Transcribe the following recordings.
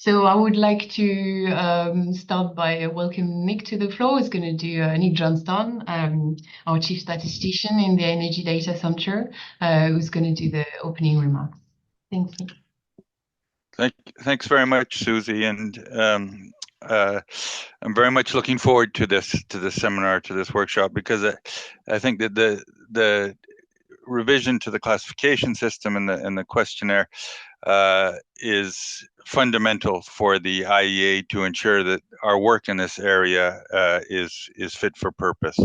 So I would like to start by welcoming Nick to the floor. He's going to do Nick Johnston, our chief statistician in the Energy Data Center, who's going to do the opening remarks. Thanks, Nick. Thanks very much, Susie, and I'm very much looking forward to this seminar, to this workshop, because I think that the revision to the classification system and the questionnaire is fundamental for the IEA to ensure that our work in this area is fit for purpose.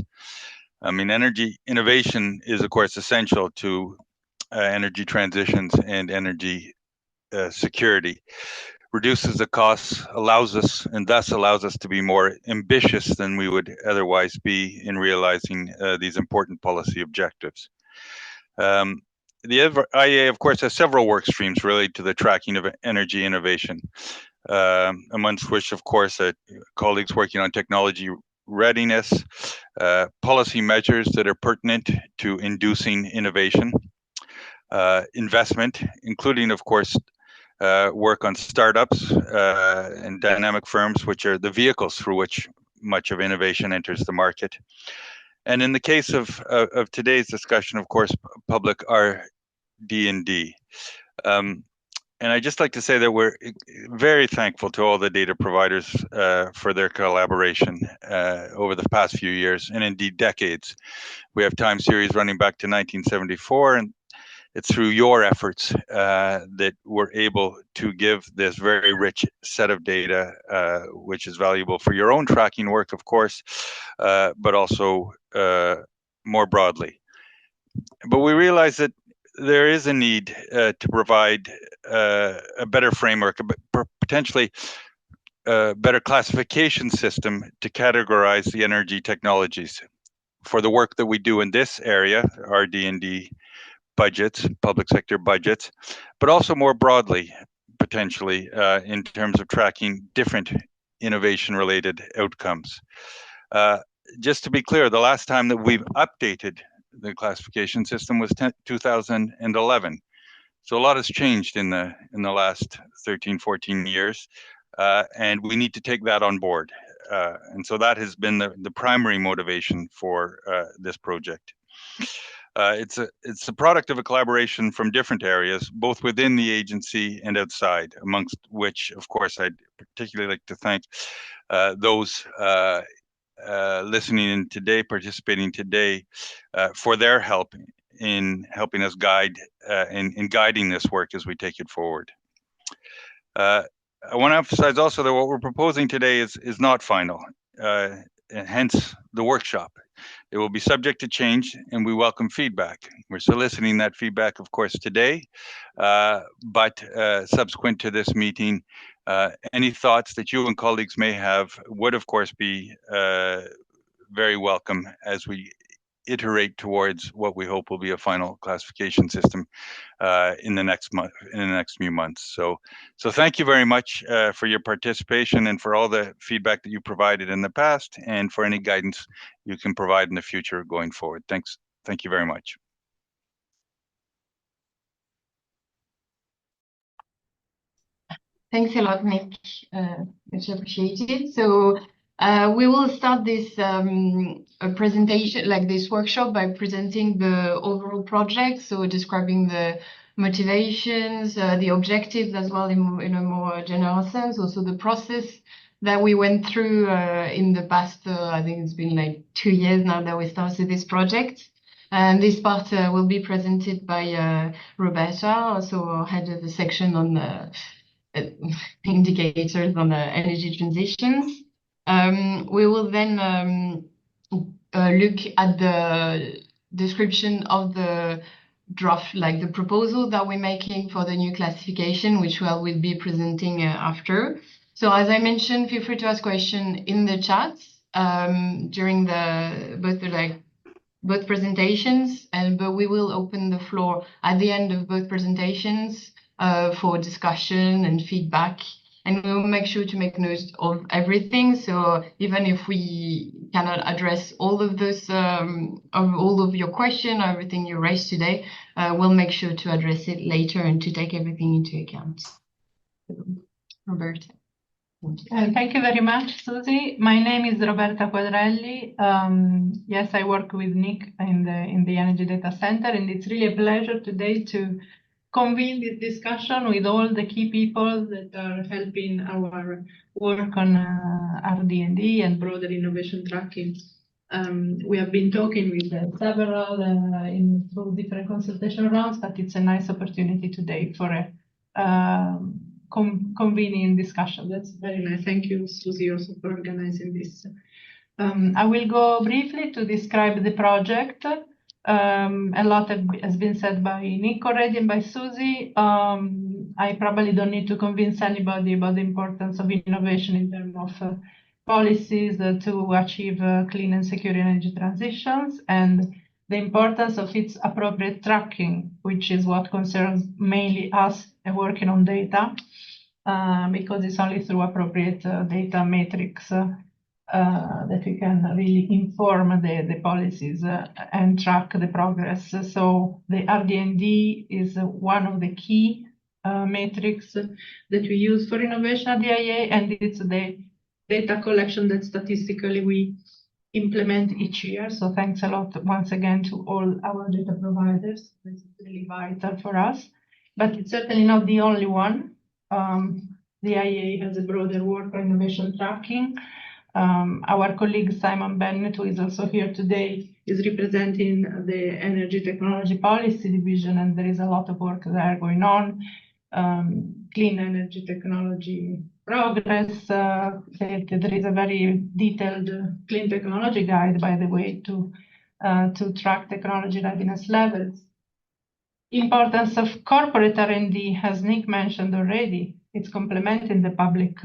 I mean, energy innovation is, of course, essential to energy transitions and energy security. Reduces the costs, allows us to be more ambitious than we would otherwise be in realizing these important policy objectives. The IEA, of course, has several work streams related to the tracking of energy innovation, amongst which, of course, colleagues working on technology readiness, policy measures that are pertinent to inducing innovation, investment, including, of course, work on startups and dynamic firms, which are the vehicles through which much of innovation enters the market. And in the case of today's discussion, of course, public RD&D. And I'd just like to say that we're very thankful to all the data providers for their collaboration over the past few years, and indeed decades. We have time series running back to 1974, and it's through your efforts that we're able to give this very rich set of data, which is valuable for your own tracking work, of course, but also more broadly. But we realize that there is a need to provide a better framework, potentially a better classification system to categorize the energy technologies for the work that we do in this area, RD&D budgets, public sector budgets, but also more broadly, potentially, in terms of tracking different innovation-related outcomes. Just to be clear, the last time that we've updated the classification system was 2011. So a lot has changed in the last 13, 14 years, and we need to take that on board. And so that has been the primary motivation for this project. It's a product of a collaboration from different areas, both within the agency and outside, amongst which, of course, I'd particularly like to thank those listening in today, participating today, for their help in helping us guide in guiding this work as we take it forward. I want to emphasize also that what we're proposing today is not final, and hence the workshop. It will be subject to change, and we welcome feedback. We're soliciting that feedback, of course, today, but subsequent to this meeting, any thoughts that you and colleagues may have would, of course, be very welcome as we iterate towards what we hope will be a final classification system in the next few months. So thank you very much for your participation and for all the feedback that you provided in the past, and for any guidance you can provide in the future going forward. Thanks. Thank you very much. Thanks a lot, Nick. Much appreciated. So we will start this presentation, like this workshop, by presenting the overall project, so describing the motivations, the objectives as well in a more general sense, also the process that we went through in the past, I think it's been like 2 years now that we started this project. And this part will be presented by Roberta, also head of the section on the indicators on the energy transitions. We will then look at the description of the draft, like the proposal that we're making for the new classification, which we'll be presenting after. So as I mentioned, feel free to ask questions in the chat during both presentations, but we will open the floor at the end of both presentations for discussion and feedback. And we will make sure to make notes of everything. So even if we cannot address all of this, all of your questions, everything you raised today, we'll make sure to address it later and to take everything into account. Roberta. Thank you very much, Susie. My name is Roberta Quadrelli. Yes, I work with Nick in the Energy Data Center, and it's really a pleasure today to convene this discussion with all the key people that are helping our work on RD&D and broader innovation tracking. We have been talking with several through different consultation rounds, but it's a nice opportunity today for a convening discussion. That's very nice. Thank you, Susie, also for organizing this. I will go briefly to describe the project. A lot has been said by Nick already and by Susie. I probably don't need to convince anybody about the importance of innovation in terms of policies to achieve clean and secure energy transitions, and the importance of its appropriate tracking, which is what concerns mainly us working on data, because it's only through appropriate data metrics that we can really inform the policies and track the progress. So the RD&D is one of the key metrics that we use for innovation at the IEA, and it's the data collection that statistically we implement each year. So thanks a lot once again to all our data providers. It's really vital for us, but it's certainly not the only one. The IEA has a broader work on innovation tracking. Our colleague Simon Bennett, who is also here today, is representing the Energy Technology Policy Division, and there is a lot of work there going on. Clean energy technology progress. There is a very detailed clean technology guide, by the way, to track technology readiness levels. Importance of corporate R&D, as Nick mentioned already, it's complementing the public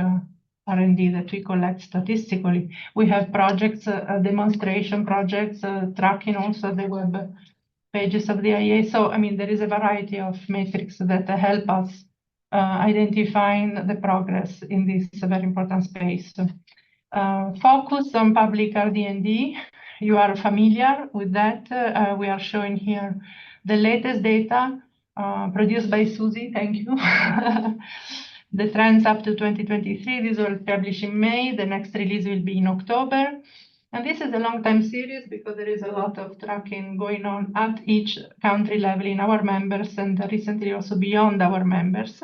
R&D that we collect statistically. We have projects, demonstration projects, tracking also the web pages of the IEA. So, I mean, there is a variety of metrics that help us identifying the progress in this very important space. Focus on public RD&D. You are familiar with that. We are showing here the latest data produced by Susie. Thank you. The trends up to 2023. These were published in May. The next release will be in October. And this is a long-time series because there is a lot of tracking going on at each country level in our members, and recently also beyond our members.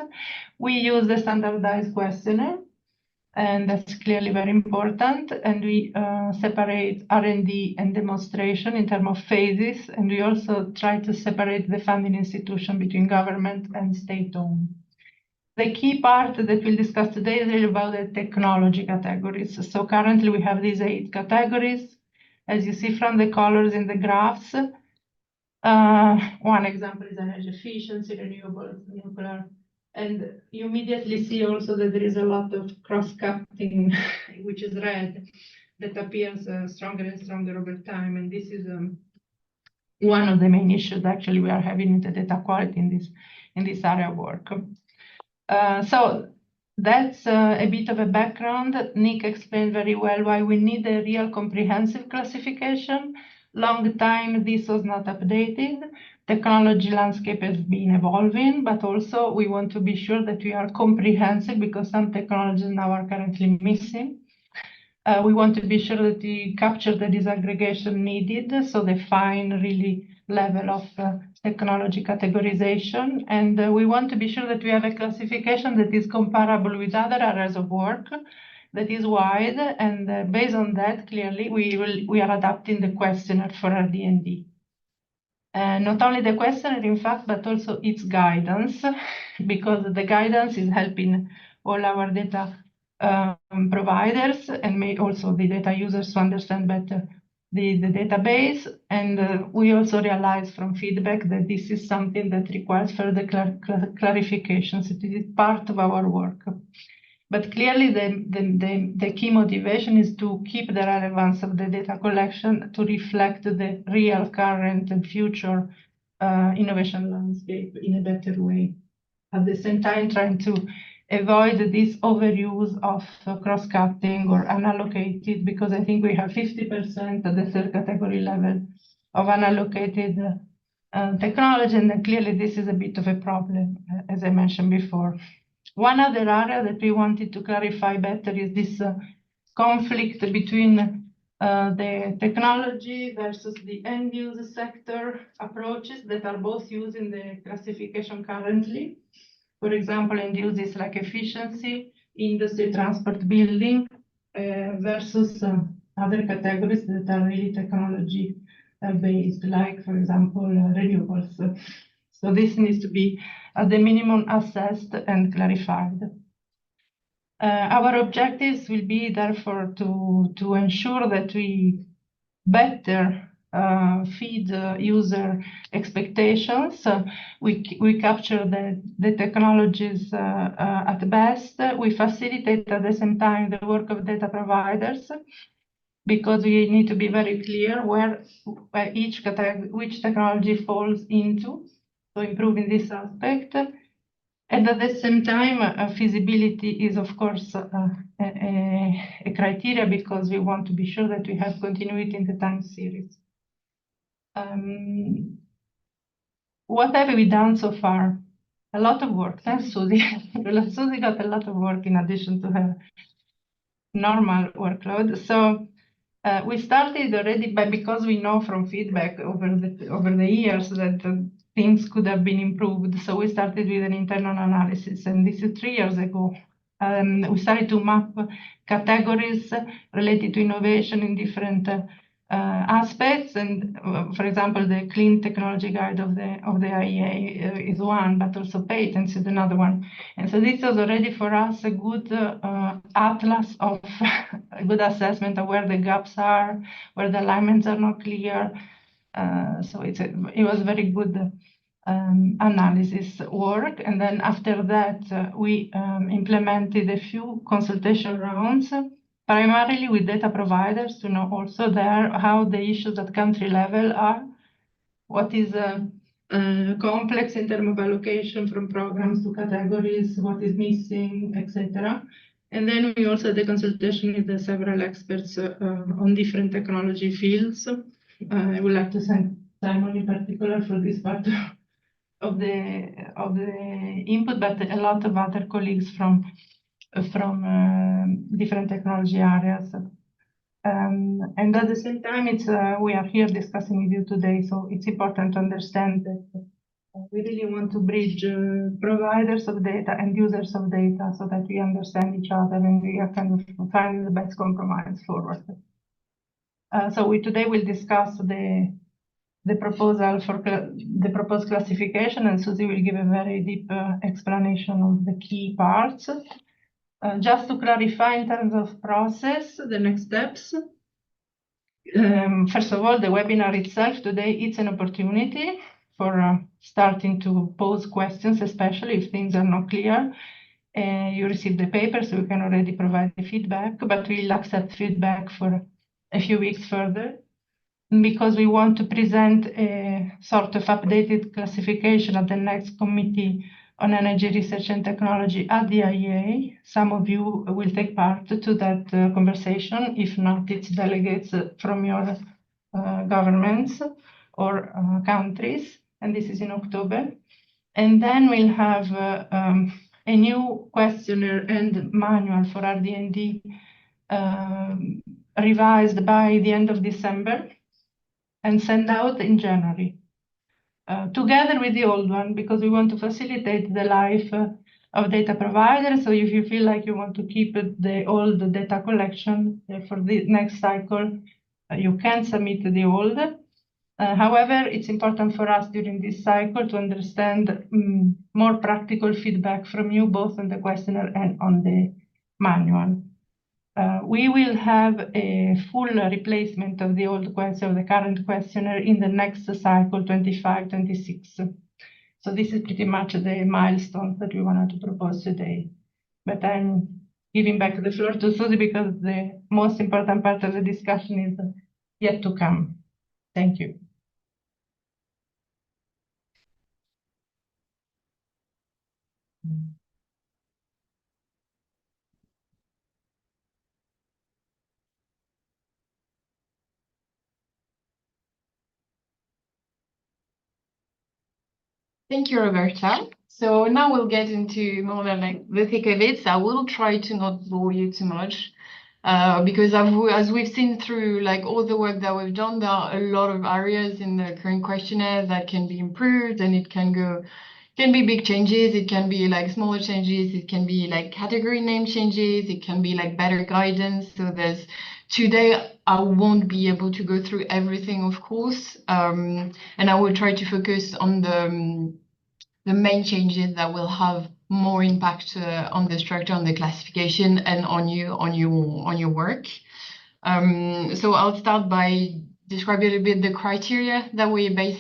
We use the standardized questionnaire, and that's clearly very important. And we separate R&D and demonstration in terms of phases, and we also try to separate the funding institution between government and state-owned. The key part that we'll discuss today is really about the technology categories. So currently we have these 8 categories. As you see from the colors in the graphs, one example is energy efficiency, renewables, nuclear. And you immediately see also that there is a lot of cross-cutting, which is red, that appears stronger and stronger over time. And this is one of the main issues actually we are having in the data quality in this area of work. So that's a bit of a background. Nick explained very well why we need a real comprehensive classification. Long time this was not updated. Technology landscape has been evolving, but also we want to be sure that we are comprehensive because some technologies now are currently missing. We want to be sure that we capture the disaggregation needed, so the fine really level of technology categorization. And we want to be sure that we have a classification that is comparable with other areas of work, that is wide. And based on that, clearly, we are adapting the questionnaire for RD&D. Not only the questionnaire, in fact, but also its guidance, because the guidance is helping all our data providers and may also the data users to understand better the database. And we also realize from feedback that this is something that requires further clarifications. It is part of our work. But clearly the key motivation is to keep the relevance of the data collection to reflect the real current and future innovation landscape in a better way. At the same time, trying to avoid this overuse of cross-cutting or unallocated, because I think we have 50% at the third category level of unallocated technology, and clearly this is a bit of a problem, as I mentioned before. One other area that we wanted to clarify better is this conflict between the technology versus the end user sector approaches that are both used in the classification currently. For example, end uses like efficiency, industry, transport, building, versus other categories that are really technology based, like, for example, renewables. So this needs to be at the minimum assessed and clarified. Our objectives will be therefore to ensure that we better feed user expectations. We capture the technologies at best. We facilitate at the same time the work of data providers, because we need to be very clear where each category, which technology falls into, so improving this aspect. And at the same time, feasibility is, of course, a criteria, because we want to be sure that we have continuity in the time series. What have we done so far? A lot of work. Thanks, Susie. Susie got a lot of work in addition to her normal workload. So we started already, because we know from feedback over the years that things could have been improved. So we started with an internal analysis, and this is 3 years ago. We started to map categories related to innovation in different aspects, and for example, the Clean Technology Guide of the IEA is one, but also patents is another one. And so this was already for us a good atlas of a good assessment of where the gaps are, where the alignments are not clear. So it was very good analysis work. And then after that, we implemented a few consultation rounds, primarily with data providers, to know also how the issues at country level are, what is complex in terms of allocation from programs to categories, what is missing, etc. And then we also had the consultation with the several experts on different technology fields. I would like to thank Simon in particular for this part of the input, but a lot of other colleagues from different technology areas. And at the same time, we are here discussing with you today, so it's important to understand that we really want to bridge providers of data and users of data, so that we understand each other and we are kind of finding the best compromise forward. So today we'll discuss the proposal for the proposed classification, and Susie will give a very deep explanation of the key parts. Just to clarify in terms of process, the next steps. First of all, the webinar itself today, it's an opportunity for starting to pose questions, especially if things are not clear. You receive the paper, so you can already provide the feedback, but we'll accept feedback for a few weeks further, because we want to present a sort of updated classification at the next Committee on Energy Research and Technology at the IEA. Some of you will take part to that conversation. If not, it's delegates from your governments or countries, and this is in October. And then we'll have a new questionnaire and manual for RD&D revised by the end of December and sent out in January. Together with the old one, because we want to facilitate the life of data providers. So if you feel like you want to keep the old data collection for the next cycle, you can submit the old. However, it's important for us during this cycle to understand more practical feedback from you, both on the questionnaire and on the manual. We will have a full replacement of the old question, of the current questionnaire, in the next cycle, 25-26. So this is pretty much the milestones that we wanted to propose today. But I'm giving back the floor to Susie, because the most important part of the discussion is yet to come. Thank you. Thank you, Roberta. So now we'll get into more than like the thick of it. So I will try to not bore you too much. Because as we've seen through like all the work that we've done, there are a lot of areas in the current questionnaire that can be improved, and it can be big changes, it can be like smaller changes, it can be like category name changes, it can be like better guidance. So today I won't be able to go through everything, of course, and I will try to focus on the main changes that will have more impact on the structure, on the classification, and on your work. So I'll start by describing a little bit the criteria that we base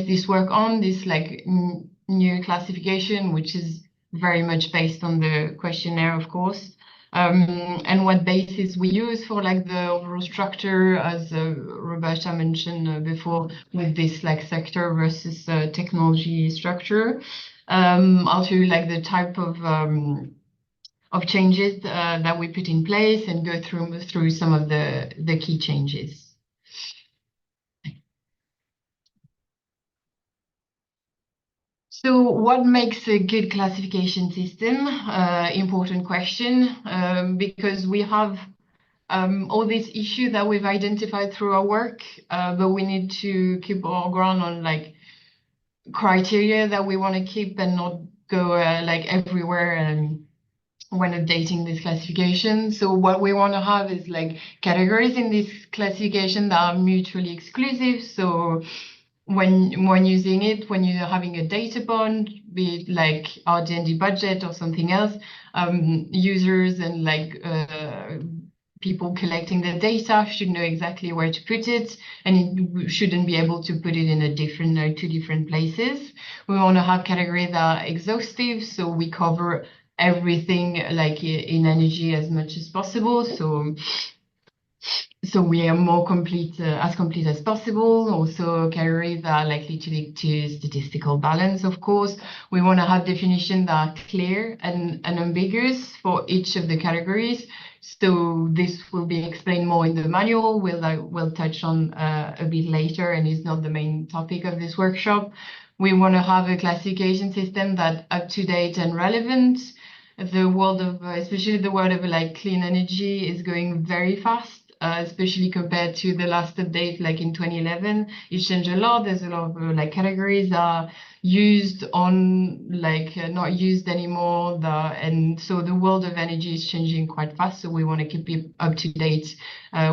this work on, this like new classification, which is very much based on the questionnaire, of course. And what basis we use for like the overall structure, as Roberta mentioned before, with this like sector versus technology structure. I'll show you like the type of changes that we put in place and go through some of the key changes. So what makes a good classification system? Important question, because we have all these issues that we've identified through our work, but we need to keep our ground on like criteria that we want to keep and not go like everywhere and when updating this classification. So what we want to have is like categories in this classification that are mutually exclusive. So when using it, when you're having a data point, be it like RD&D budget or something else, users and like people collecting the data should know exactly where to put it, and it shouldn't be able to put it in a different two different places. We want to have categories that are exhaustive, so we cover everything like in energy as much as possible. So we are more complete as possible. Also categories that are likely to lead to statistical balance, of course. We want to have definitions that are clear and ambiguous for each of the categories. So this will be explained more in the manual. We'll touch on a bit later, and is not the main topic of this workshop. We want to have a classification system that's up to date and relevant. The world of, especially the world of like clean energy, is going very fast. Especially compared to the last update, like in 2011, it changed a lot. There's a lot of like categories are used on like not used anymore. And so the world of energy is changing quite fast. So we want to keep it up to date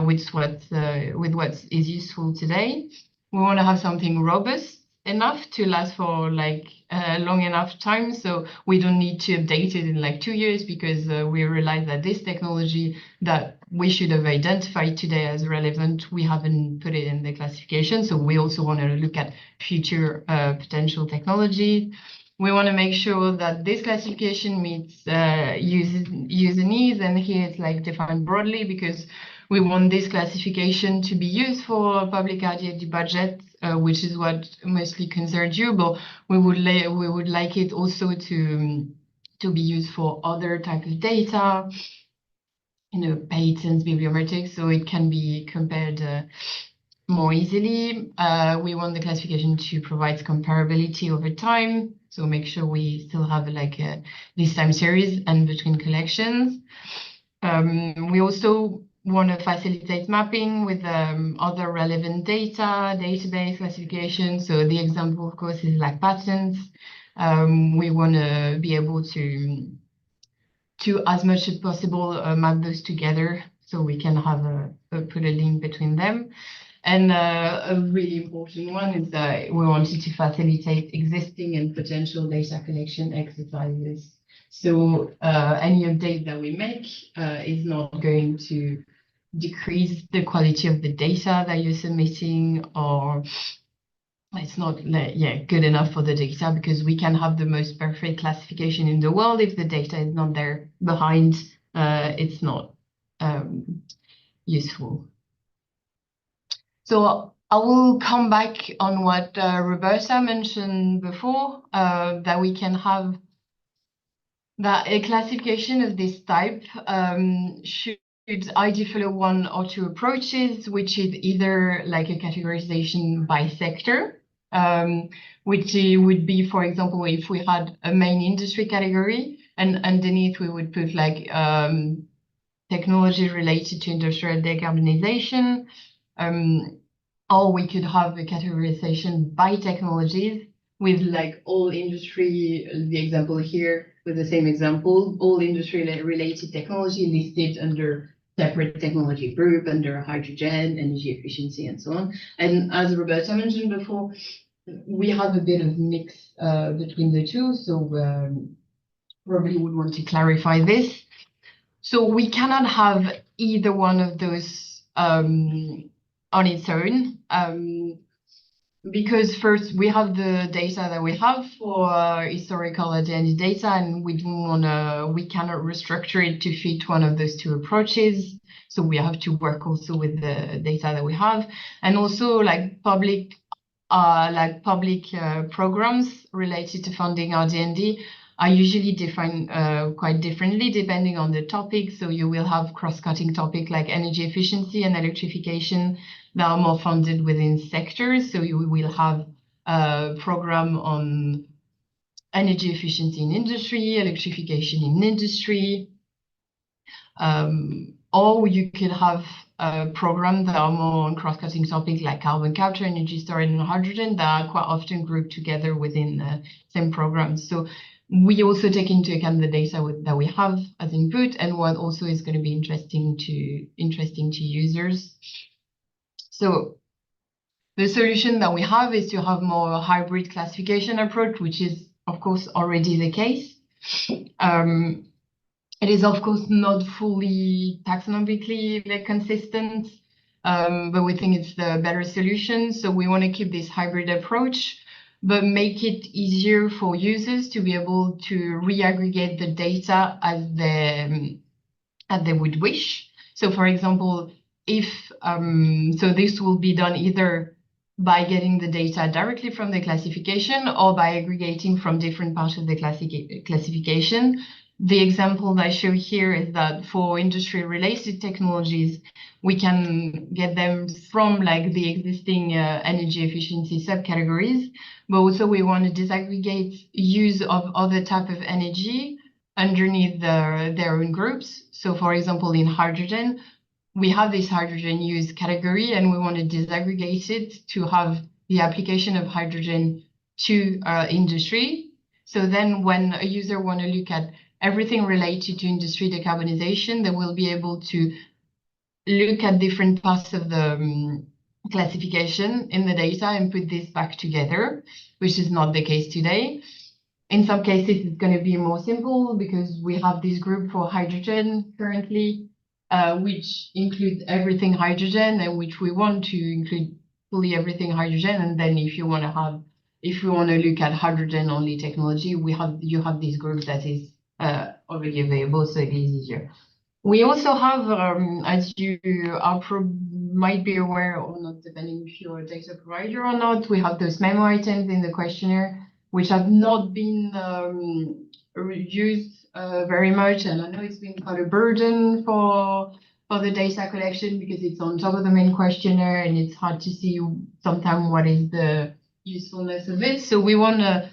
with what is useful today. We want to have something robust enough to last for like long enough time, so we don't need to update it in like 2 years, because we realize that this technology that we should have identified today as relevant, we haven't put it in the classification. So we also want to look at future potential technology. We want to make sure that this classification meets user needs, and here it's like defined broadly, because we want this classification to be used for public RD&D budget, which is what mostly concerns you, but we would like it also to be used for other type of data, patents, bibliometrics, so it can be compared more easily. We want the classification to provide comparability over time, so make sure we still have like this time series and between collections. We also want to facilitate mapping with other relevant data, database classification. So the example, of course, is like patents. We want to be able to as much as possible map those together, so we can have put a link between them. And a really important one is that we wanted to facilitate existing and potential data collection exercises. So any update that we make is not going to decrease the quality of the data that you're submitting, or it's not good enough for the data, because we can have the most perfect classification in the world. If the data is not there behind, it's not useful. So I will come back on what Roberta mentioned before, that we can have that a classification of this type should ideally follow one or two approaches, which is either like a categorization by sector. which would be, for example, if we had a main industry category, and underneath we would put like technology related to industrial decarbonization, or we could have a categorization by technologies with like all industry, the example here with the same example, all industry related technology listed under separate technology group, under hydrogen, energy efficiency, and so on. And as Roberta mentioned before, we have a bit of mix between the two, so probably would want to clarify this. So we cannot have either one of those on its own, because first we have the data that we have for historical RD&D data, and we cannot restructure it to fit one of those two approaches. So we have to work also with the data that we have, and also like public programs related to funding RD&D are usually defined quite differently depending on the topic. So you will have cross-cutting topic like energy efficiency and electrification that are more funded within sectors. So you will have a program on energy efficiency in industry, electrification in industry, or you could have a program that are more on cross-cutting topics like carbon capture, energy storage, and hydrogen that are quite often grouped together within the same programs. So we also take into account the data that we have as input, and what also is going to be interesting to users. So the solution that we have is to have more hybrid classification approach, which is of course already the case. It is of course not fully taxonomically consistent, but we think it's the better solution. So we want to keep this hybrid approach, but make it easier for users to be able to re-aggregate the data as they would wish. So for example, so this will be done either by getting the data directly from the classification or by aggregating from different parts of the classification. The example that I show here is that for industry-related technologies, we can get them from like the existing energy efficiency subcategories, but also we want to disaggregate use of other type of energy underneath their own groups. So for example, in hydrogen, we have this hydrogen use category, and we want to disaggregate it to have the application of hydrogen to industry. So then when a user want to look at everything related to industry decarbonization, they will be able to look at different parts of the classification in the data and put this back together, which is not the case today. In some cases, it's going to be more simple because we have this group for hydrogen currently, which includes everything hydrogen, and which we want to include fully everything hydrogen. And then if you want to look at hydrogen only technology, you have this group that is already available, so it is easier. We also have, as you might be aware or not, depending if you're a data provider or not, we have those memo items in the questionnaire, which have not been used very much. And I know it's been quite a burden for the data collection because it's on top of the main questionnaire and it's hard to see sometimes what is the usefulness of it. So we want to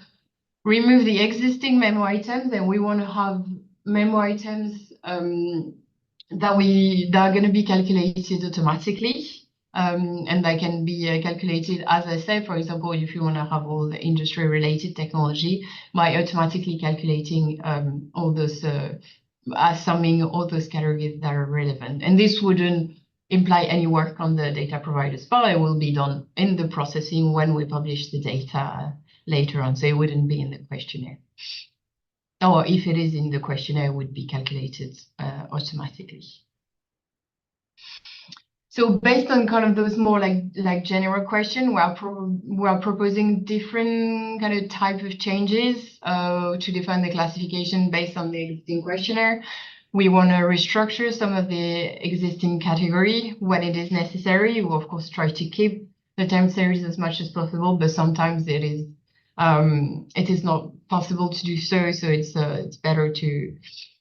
remove the existing memo items, and we want to have memo items that are going to be calculated automatically, and they can be calculated, as I said, for example, if you want to have all the industry-related technology, by automatically calculating all those, summing all those categories that are relevant. And this wouldn't imply any work on the data provider's part. It will be done in the processing when we publish the data later on, so it wouldn't be in the questionnaire. Or if it is in the questionnaire, it would be calculated automatically. So based on kind of those more like general question, we are proposing different kind of type of changes to define the classification based on the existing questionnaire. We want to restructure some of the existing category when it is necessary. We of course try to keep the time series as much as possible, but sometimes it is not possible to do so. So it's better to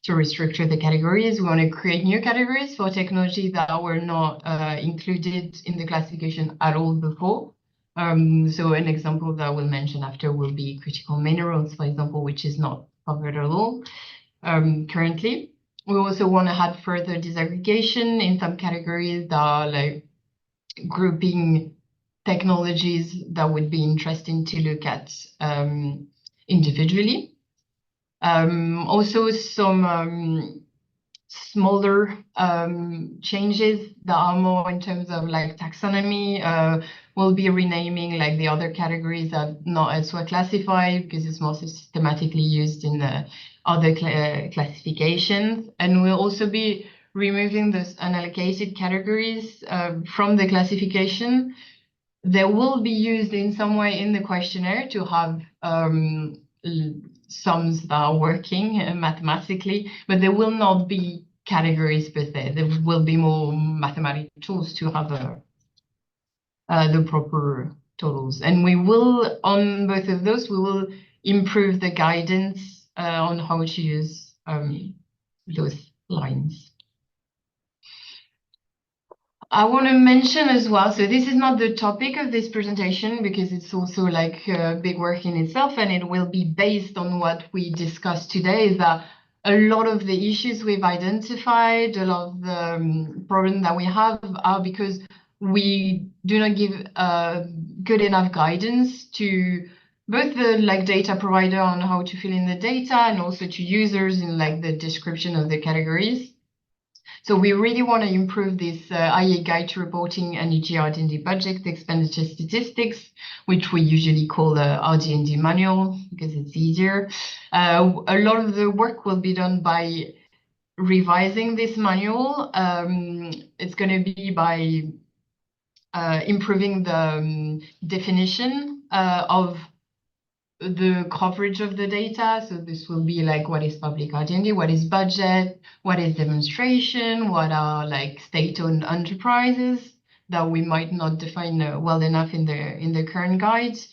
restructure the categories. We want to create new categories for technology that were not included in the classification at all before. So an example that I will mention after will be critical minerals, for example, which is not covered at all currently. We also want to add further disaggregation in some categories that are like grouping technologies that would be interesting to look at individually. Also some smaller changes that are more in terms of like taxonomy. We'll be renaming like the other categories that not elsewhere classified because it's more systematically used in the other classifications. And we'll also be removing those unallocated categories from the classification. They will be used in some way in the questionnaire to have sums that are working mathematically, but there will not be categories per se. There will be more mathematical tools to have the proper totals. And we will, on both of those, we will improve the guidance on how to use those lines. I want to mention as well, so this is not the topic of this presentation because it's also like big work in itself, and it will be based on what we discussed today, is that a lot of the issues we've identified, a lot of the problems that we have are because we do not give good enough guidance to both the like data provider on how to fill in the data and also to users in like the description of the categories. So we really want to improve this IEA Guide to Reporting and IEA RD&D Budget Expenditure Statistics, which we usually call the RD&D manual because it's easier. A lot of the work will be done by revising this manual. It's going to be by improving the definition of the coverage of the data. So this will be like what is public RD&D, what is budget, what is demonstration, what are like state-owned enterprises that we might not define well enough in the current guides.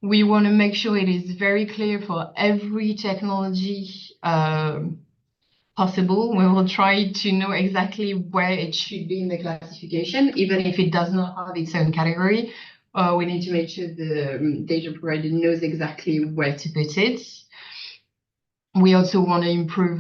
We want to make sure it is very clear for every technology possible. We will try to know exactly where it should be in the classification, even if it does not have its own category. We need to make sure the data provider knows exactly where to put it. We also want to improve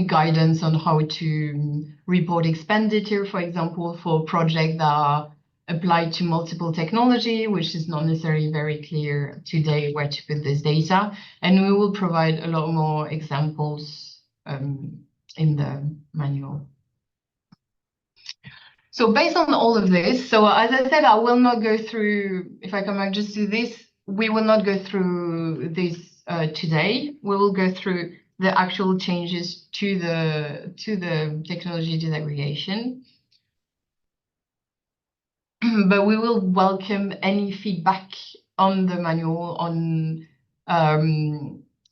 guidance on how to report expenditure, for example, for projects that are applied to multiple technology, which is not necessarily very clear today where to put this data. And we will provide a lot more examples in the manual. So based on all of this, so as I said, I will not go through, if I come back just to this, we will not go through this today. We will go through the actual changes to the technology disaggregation. But we will welcome any feedback on the manual, on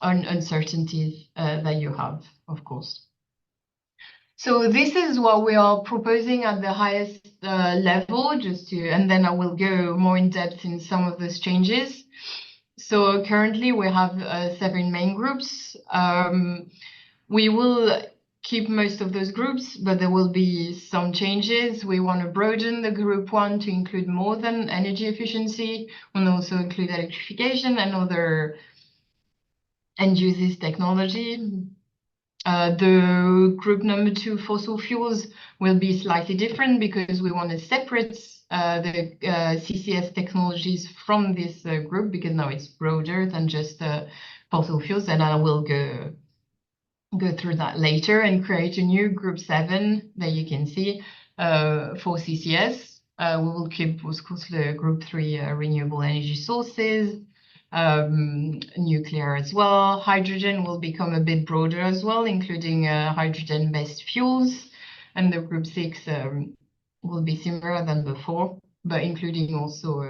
uncertainties that you have, of course. So this is what we are proposing at the highest level, and then I will go more in depth in some of those changes. So currently we have 7 main groups. We will keep most of those groups, but there will be some changes. We want to broaden the group 1 to include more than energy efficiency, and also include electrification and other end uses technology. The group number 2, fossil fuels, will be slightly different because we want to separate the CCS technologies from this group, because now it's broader than just fossil fuels, and I will go through that later and create a new group 7 that you can see for CCS. We will keep, of course, the group 3 renewable energy sources, nuclear as well. Hydrogen will become a bit broader as well, including hydrogen-based fuels. And the group 6 will be similar than before, but including also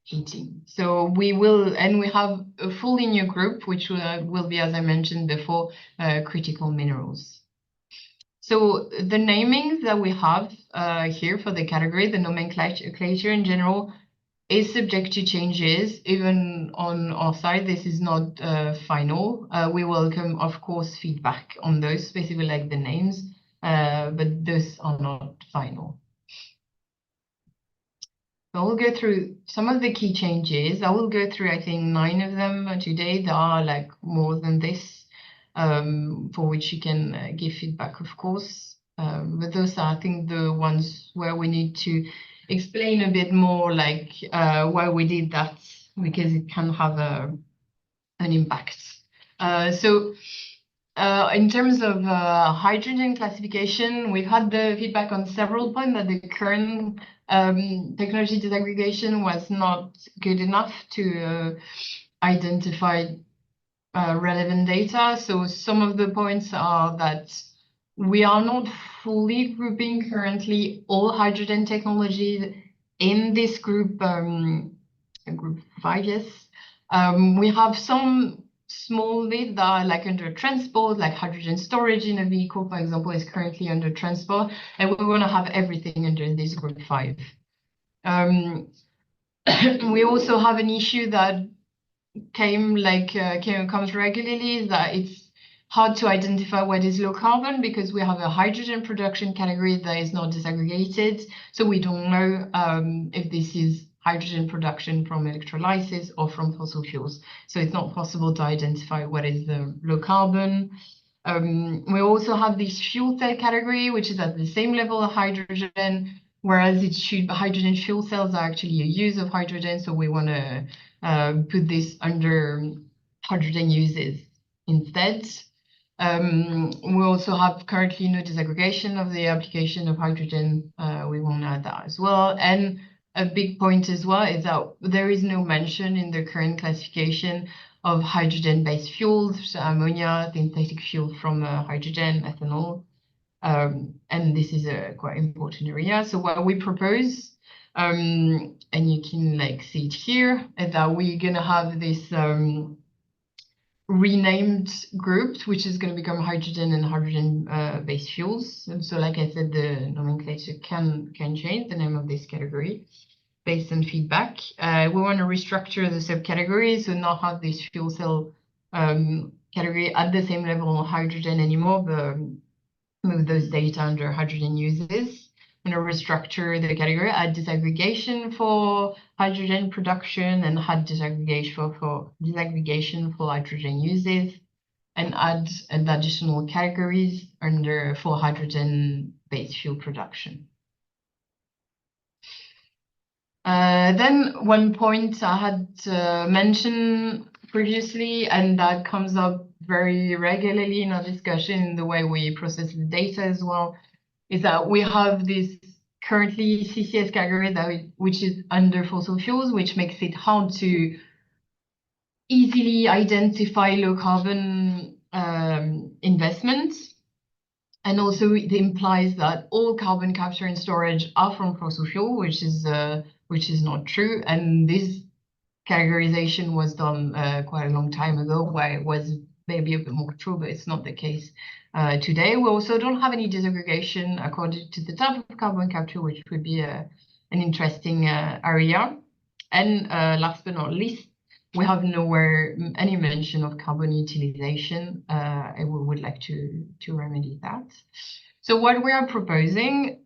heating. So we will, and we have a fully new group, which will be, as I mentioned before, critical minerals. So the namings that we have here for the category, the nomenclature in general, is subject to changes. Even on our side, this is not final. We welcome, of course, feedback on those, specifically like the names, but those are not final. I will go through some of the key changes. I will go through, I think, 9 of them today. There are like more than this, for which you can give feedback, of course. But those are, I think, the ones where we need to explain a bit more, like why we did that, because it can have an impact. In terms of hydrogen classification, we've had the feedback on several points that the current technology disaggregation was not good enough to identify relevant data. So some of the points are that we are not fully grouping currently all hydrogen technologies in this group, group 5, yes. We have some small bit that are like under transport, like hydrogen storage in a vehicle, for example, is currently under transport, and we want to have everything under this group 5. We also have an issue that comes regularly, is that it's hard to identify what is low carbon because we have a hydrogen production category that is not disaggregated, so we don't know if this is hydrogen production from electrolysis or from fossil fuels. So it's not possible to identify what is the low carbon. We also have this fuel cell category, which is at the same level of hydrogen, whereas hydrogen fuel cells are actually a use of hydrogen. So we want to put this under hydrogen uses instead. We also have currently no disaggregation of the application of hydrogen. We want to add that as well. And a big point as well is that there is no mention in the current classification of hydrogen-based fuels, so ammonia, synthetic fuel from hydrogen, ethanol, and this is a quite important area. So what we propose, and you can like see it here, is that we're gonna have this renamed groups, which is going to become hydrogen and hydrogen-based fuels. And so, like I said, the nomenclature can change the name of this category based on feedback. We want to restructure the subcategories, so not have this fuel cell category at the same level of hydrogen anymore, but move those data under hydrogen uses. I'm going to restructure the category, add disaggregation for hydrogen production, and add disaggregation for hydrogen uses, and add additional categories for hydrogen-based fuel production. Then one point I had mentioned previously, and that comes up very regularly in our discussion in the way we process the data as well, is that we have this currently CCS category which is under fossil fuels, which makes it hard to easily identify low carbon investments. And also it implies that all carbon capture and storage are from fossil fuel, which is not true. And this categorization was done quite a long time ago, where it was maybe a bit more true, but it's not the case today. We also don't have any disaggregation according to the type of carbon capture, which would be an interesting area. And last but not least, we have nowhere any mention of carbon utilization, and we would like to remedy that. So what we are proposing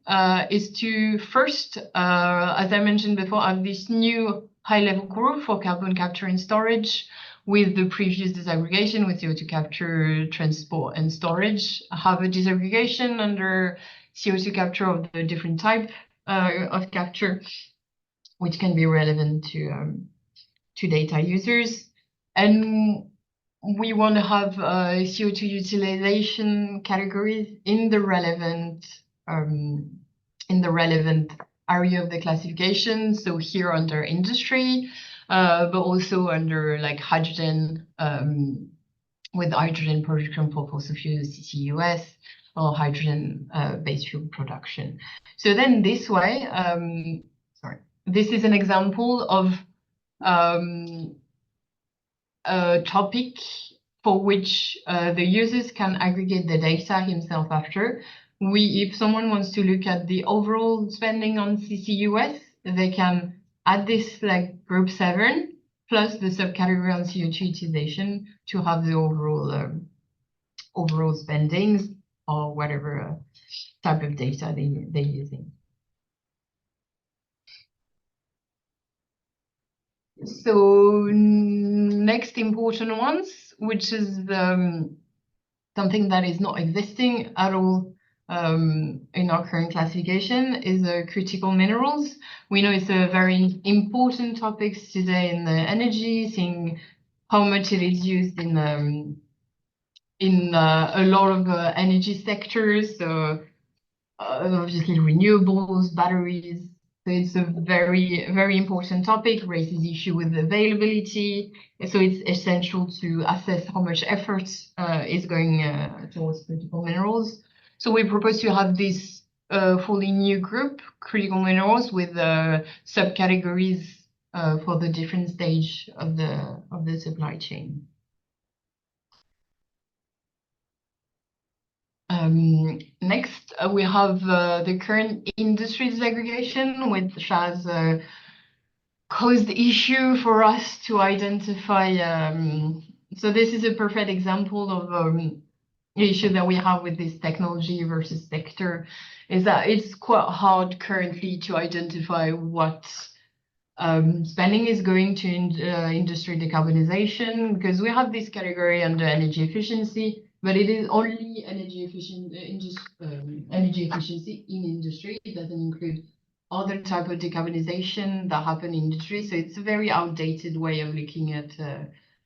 is to first, as I mentioned before, have this new high-level group for carbon capture and storage with the previous disaggregation with CO2 capture, transport, and storage. Have a disaggregation under CO2 capture of the different type of capture, which can be relevant to data users. And we want to have CO2 utilization categories in the relevant area of the classification. So here under industry, but also under like hydrogen, with hydrogen production for fossil fuels, CCUS, or hydrogen-based fuel production. So then this way, this is an example of a topic for which the users can aggregate the data himself after. If someone wants to look at the overall spending on CCUS, they can add this like group 7 plus the subcategory on CO2 utilization to have the overall spendings or whatever type of data they're using. So next important ones, which is something that is not existing at all in our current classification, is critical minerals. We know it's a very important topic today in the energy, seeing how much it is used in a lot of energy sectors. So obviously renewables, batteries. So it's a very, very important topic, raises issue with availability. So it's essential to assess how much effort is going towards critical minerals. So we propose to have this fully new group, critical minerals, with subcategories for the different stage of the supply chain. Next, we have the current industry segregation, which has caused issue for us to identify. So this is a perfect example of issue that we have with this technology versus sector, is that it's quite hard currently to identify what spending is going to industry decarbonization, because we have this category under energy efficiency, but it is only energy efficiency in industry. It doesn't include other type of decarbonization that happen in industry. So it's a very outdated way of looking at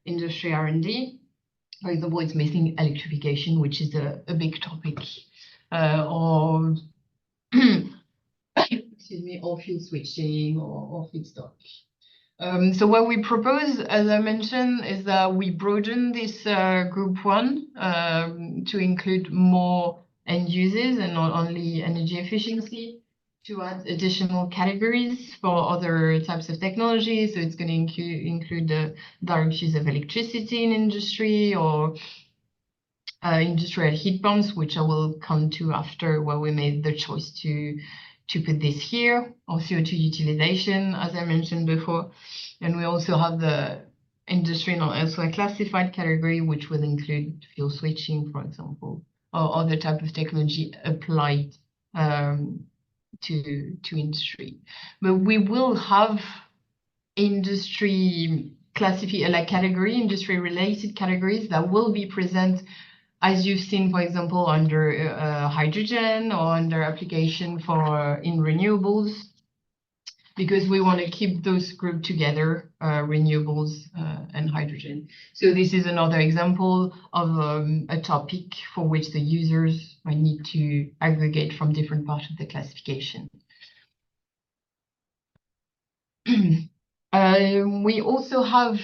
industry R&D. For example, it's missing electrification, which is a big topic, or excuse me, or fuel switching or feedstock. So what we propose, as I mentioned, is that we broaden this group 1 to include more end users and not only energy efficiency, to add additional categories for other types of technology. So it's going to include the direct use of electricity in industry, or industrial heat pumps, which I will come to after, where we made the choice to put this here, or CO2 utilization, as I mentioned before. And we also have the industry not elsewhere classified category, which will include fuel switching, for example, or other type of technology applied to industry. But we will have industry category, industry related categories that will be present, as you've seen, for example, under hydrogen, or under application for in renewables, because we want to keep those grouped together, renewables and hydrogen. So this is another example of a topic for which the users might need to aggregate from different parts of the classification. We also have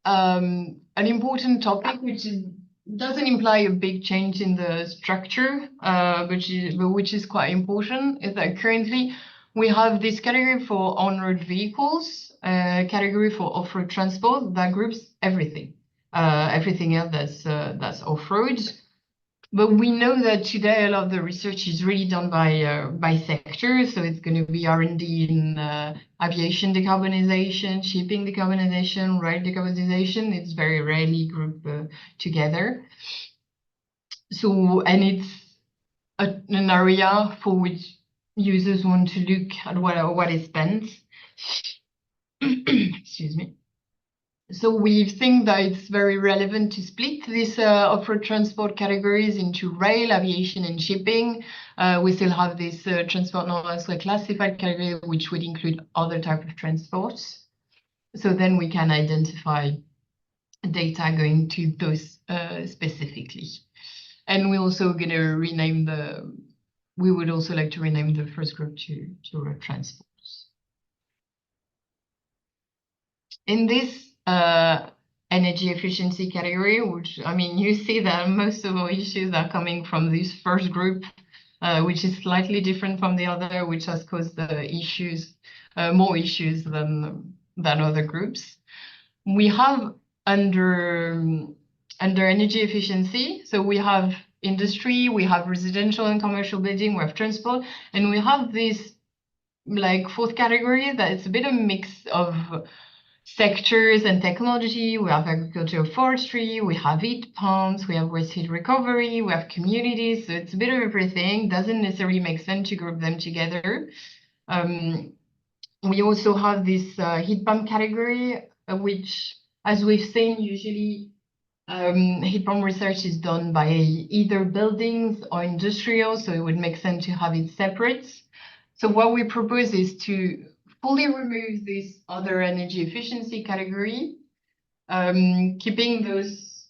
an important topic, which doesn't imply a big change in the structure, but which is quite important, is that currently we have this category for on-road vehicles, category for off-road transport that groups everything, everything else that's off-road. But we know that today a lot of the research is really done by sectors. So it's going to be R&D in aviation decarbonization, shipping decarbonization, rail decarbonization. It's very rarely grouped together. So, and it's an area for which users want to look at what is spent. Excuse me. So we think that it's very relevant to split these off-road transport categories into rail, aviation, and shipping. We still have this transport not elsewhere classified category, which would include other type of transports. So then we can identify data going to those specifically. And we're also going to rename we would also like to rename the first group to road transports. In this energy efficiency category, which, I mean, you see that most of our issues are coming from this first group, which is slightly different from the other, which has caused the issues, more issues than other groups. We have under energy efficiency, so we have industry, we have residential and commercial building, we have transport, and we have this like fourth category that it's a bit of a mix of sectors and technology. We have agriculture, forestry, we have heat pumps, we have waste heat recovery, we have communities. So it's a bit of everything. Doesn't necessarily make sense to group them together. We also have this heat pump category, which, as we've seen, usually heat pump research is done by either buildings or industrial, so it would make sense to have it separate. So what we propose is to fully remove this other energy efficiency category, keeping those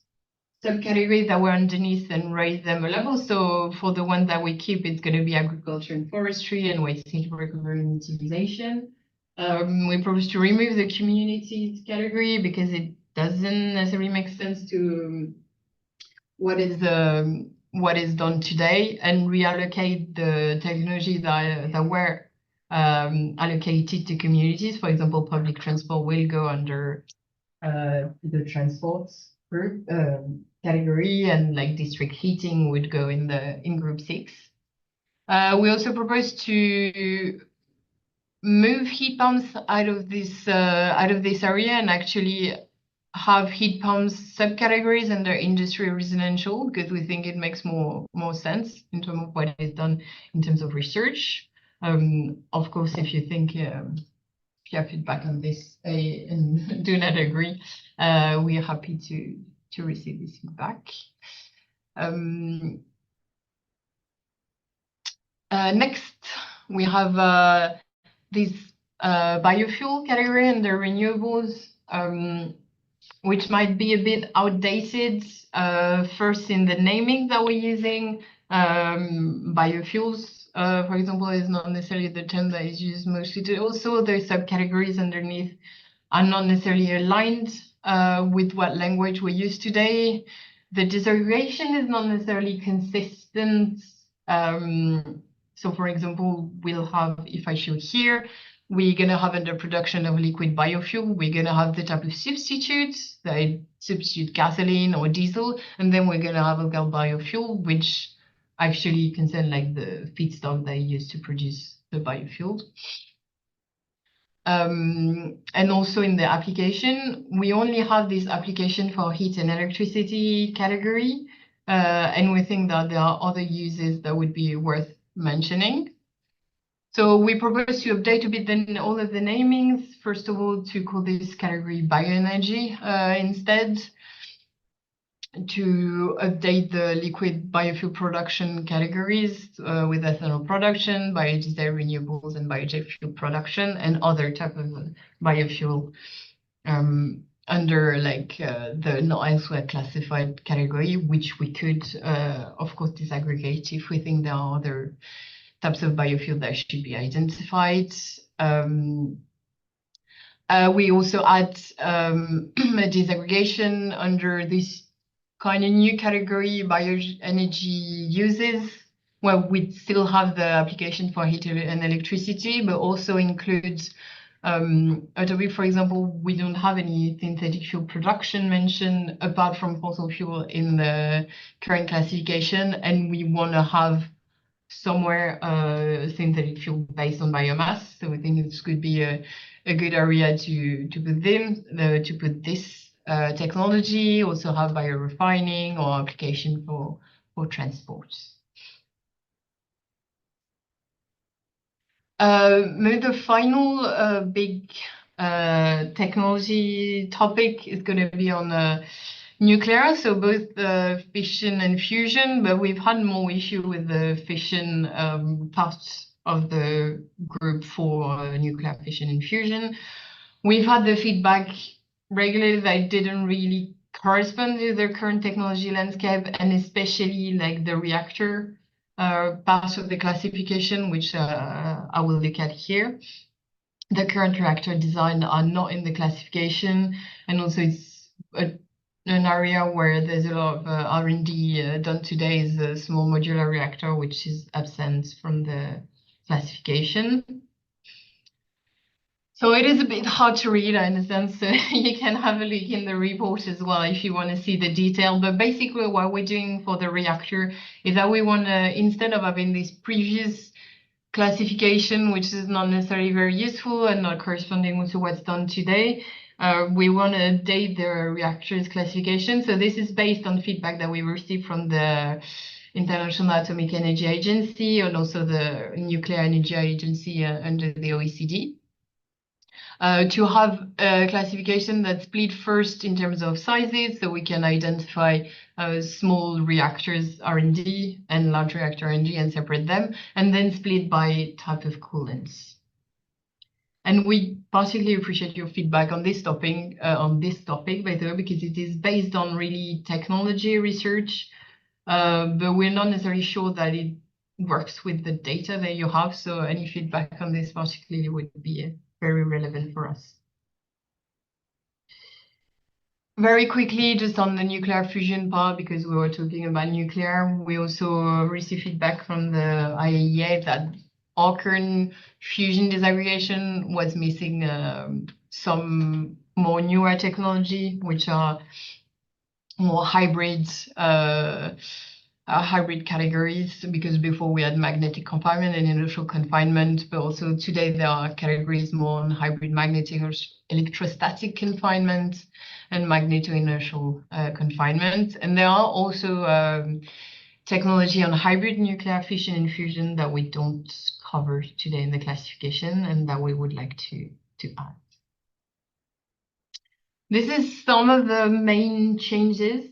subcategories that were underneath and raise them a level. So for the one that we keep, it's going to be agriculture and forestry and waste heat recovery and utilization. We propose to remove the communities category because it doesn't necessarily make sense to what is done today, and reallocate the technology that were allocated to communities. For example, public transport will go under the transports group category, and like district heating would go in group 6. We also propose to move heat pumps out of this area and actually have heat pumps subcategories under industry residential, because we think it makes more sense in terms of what is done in terms of research. Of course, if you think if you have feedback on this and do not agree, we are happy to receive this feedback. Next, we have this biofuel category under renewables, which might be a bit outdated. First, in the naming that we're using, biofuels, for example, is not necessarily the term that is used mostly today. Also, the subcategories underneath are not necessarily aligned with what language we use today. The disaggregation is not necessarily consistent. So, for example, we'll have, if I show here, we're going to have under production of liquid biofuel, we're going to have the type of substitutes that substitute gasoline or diesel, and then we're going to have a biofuel, which actually concern like the feedstock they use to produce the biofuel. And also in the application, we only have this application for heat and electricity category, and we think that there are other uses that would be worth mentioning. So we propose to update a bit then all of the namings. First of all, to call this category bioenergy instead, to update the liquid biofuel production categories with ethanol production, biodiesel, renewables, and biojet fuel production, and other type of biofuel under like the not elsewhere classified category, which we could, of course, disaggregate if we think there are other types of biofuel that should be identified. We also add a disaggregation under this kind of new category, bioenergy uses, where we still have the application for heat and electricity, but also includes for example, we don't have any synthetic fuel production mentioned apart from fossil fuel in the current classification, and we want to have somewhere synthetic fuel based on biomass. So we think this could be a good area to put this technology. Also have biorefining or application for transport. Maybe the final big technology topic is going to be on nuclear, so both fission and fusion, but we've had more issue with the fission parts of the group for nuclear fission and fusion. We've had the feedback regularly that it didn't really correspond to the current technology landscape, and especially like the reactor part of the classification, which I will look at here. The current reactor design are not in the classification, and also it's an area where there's a lot of R&D done today is a small modular reactor, which is absent from the classification. So it is a bit hard to read in a sense. You can have a look in the report as well if you want to see the detail. But basically what we're doing for the reactor is that we want to, instead of having this previous classification, which is not necessarily very useful and not corresponding to what's done today, we want to update the reactor's classification. So this is based on feedback that we received from the International Atomic Energy Agency and also the Nuclear Energy Agency under the OECD. to have a classification that's split first in terms of sizes, so we can identify small reactors R&D and large reactor R&D and separate them, and then split by type of coolants. And we particularly appreciate your feedback on this topic, by the way, because it is based on really technology research, but we're not necessarily sure that it works with the data that you have. So any feedback on this particularly would be very relevant for us. Very quickly, just on the nuclear fusion part, because we were talking about nuclear, we also received feedback from the IEA that our current fusion disaggregation was missing some more newer technology, which are more hybrid categories, because before we had magnetic confinement and inertial confinement, but also today there are categories more on hybrid magnetic or electrostatic confinement and magneto-inertial confinement. And there are also technology on hybrid nuclear fission and fusion that we don't cover today in the classification and that we would like to add. This is some of the main changes.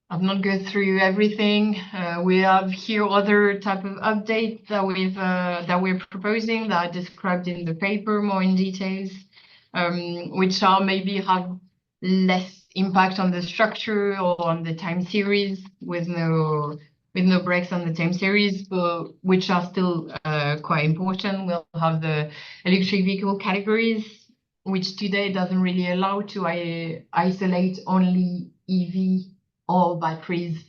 I've not go through everything. We have here other type of updates that we're proposing that are described in the paper more in details, which are maybe have less impact on the structure or on the time series with no breaks on the time series, but which are still quite important. We'll have the electric vehicle categories, which today doesn't really allow to isolate only EV or batteries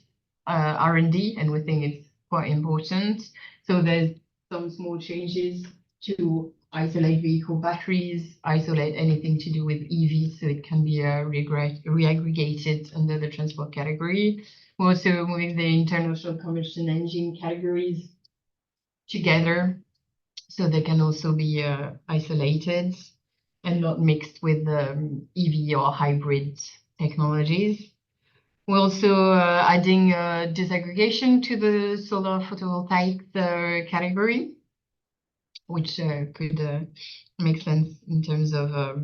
R&D, and we think it's quite important. So there's some small changes to isolate vehicle batteries, isolate anything to do with EV, so it can be reaggregated under the transport category. We're also moving the internal combustion engine categories together, so they can also be isolated and not mixed with EV or hybrid technologies. We're also adding disaggregation to the solar photovoltaic category, which could make sense in terms of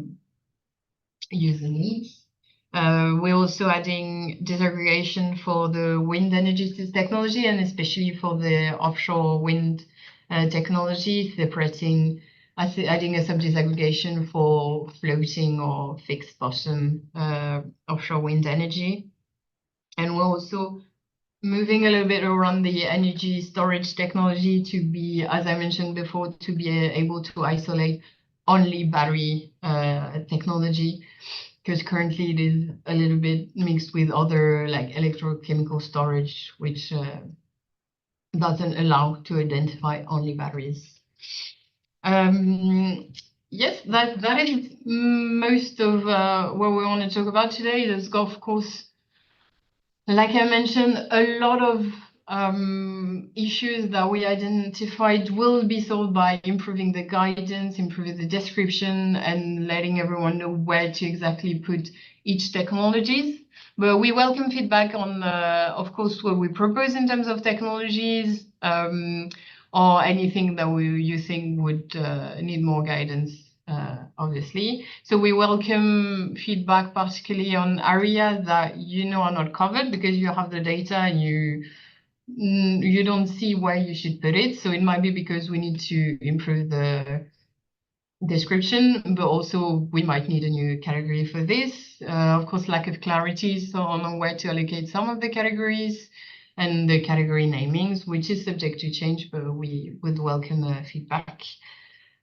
user needs. We're also adding disaggregation for the wind energy technology, and especially for the offshore wind technology, adding a sub-disaggregation for floating or fixed bottom offshore wind energy. And we're also moving a little bit around the energy storage technology to be, as I mentioned before, to be able to isolate only battery technology, because currently it is a little bit mixed with other like electrochemical storage, which doesn't allow to identify only batteries. Yes, that is most of what we want to talk about today. There's, of course, like I mentioned, a lot of issues that we identified will be solved by improving the guidance, improving the description, and letting everyone know where to exactly put each technologies. But we welcome feedback on, of course, what we propose in terms of technologies, or anything that you think would need more guidance, obviously. So we welcome feedback, particularly on areas that are not covered because you have the data and you don't see where you should put it. So it might be because we need to improve the description, but also we might need a new category for this. Of course, lack of clarity so on where to allocate some of the categories and the category namings, which is subject to change, but we would welcome feedback.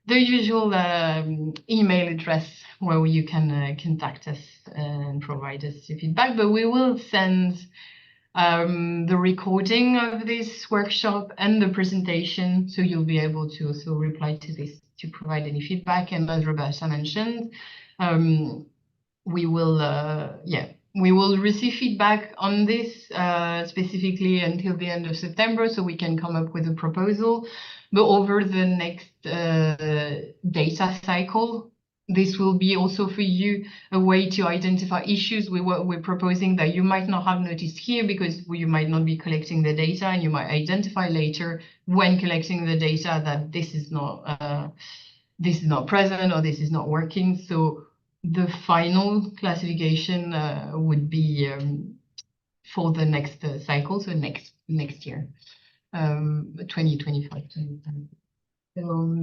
The usual email address where you can contact us and provide us feedback, but we will send the recording of this workshop and the presentation, so you'll be able to also reply to this to provide any feedback. And as Roberta mentioned, we will receive feedback on this specifically until the end of September, so we can come up with a proposal. But over the next data cycle, this will be also for you a way to identify issues with what we're proposing that you might not have noticed here because you might not be collecting the data, and you might identify later when collecting the data that this is not this is not present or this is not working. So the final classification would be for the next cycle, so next year, 2025. So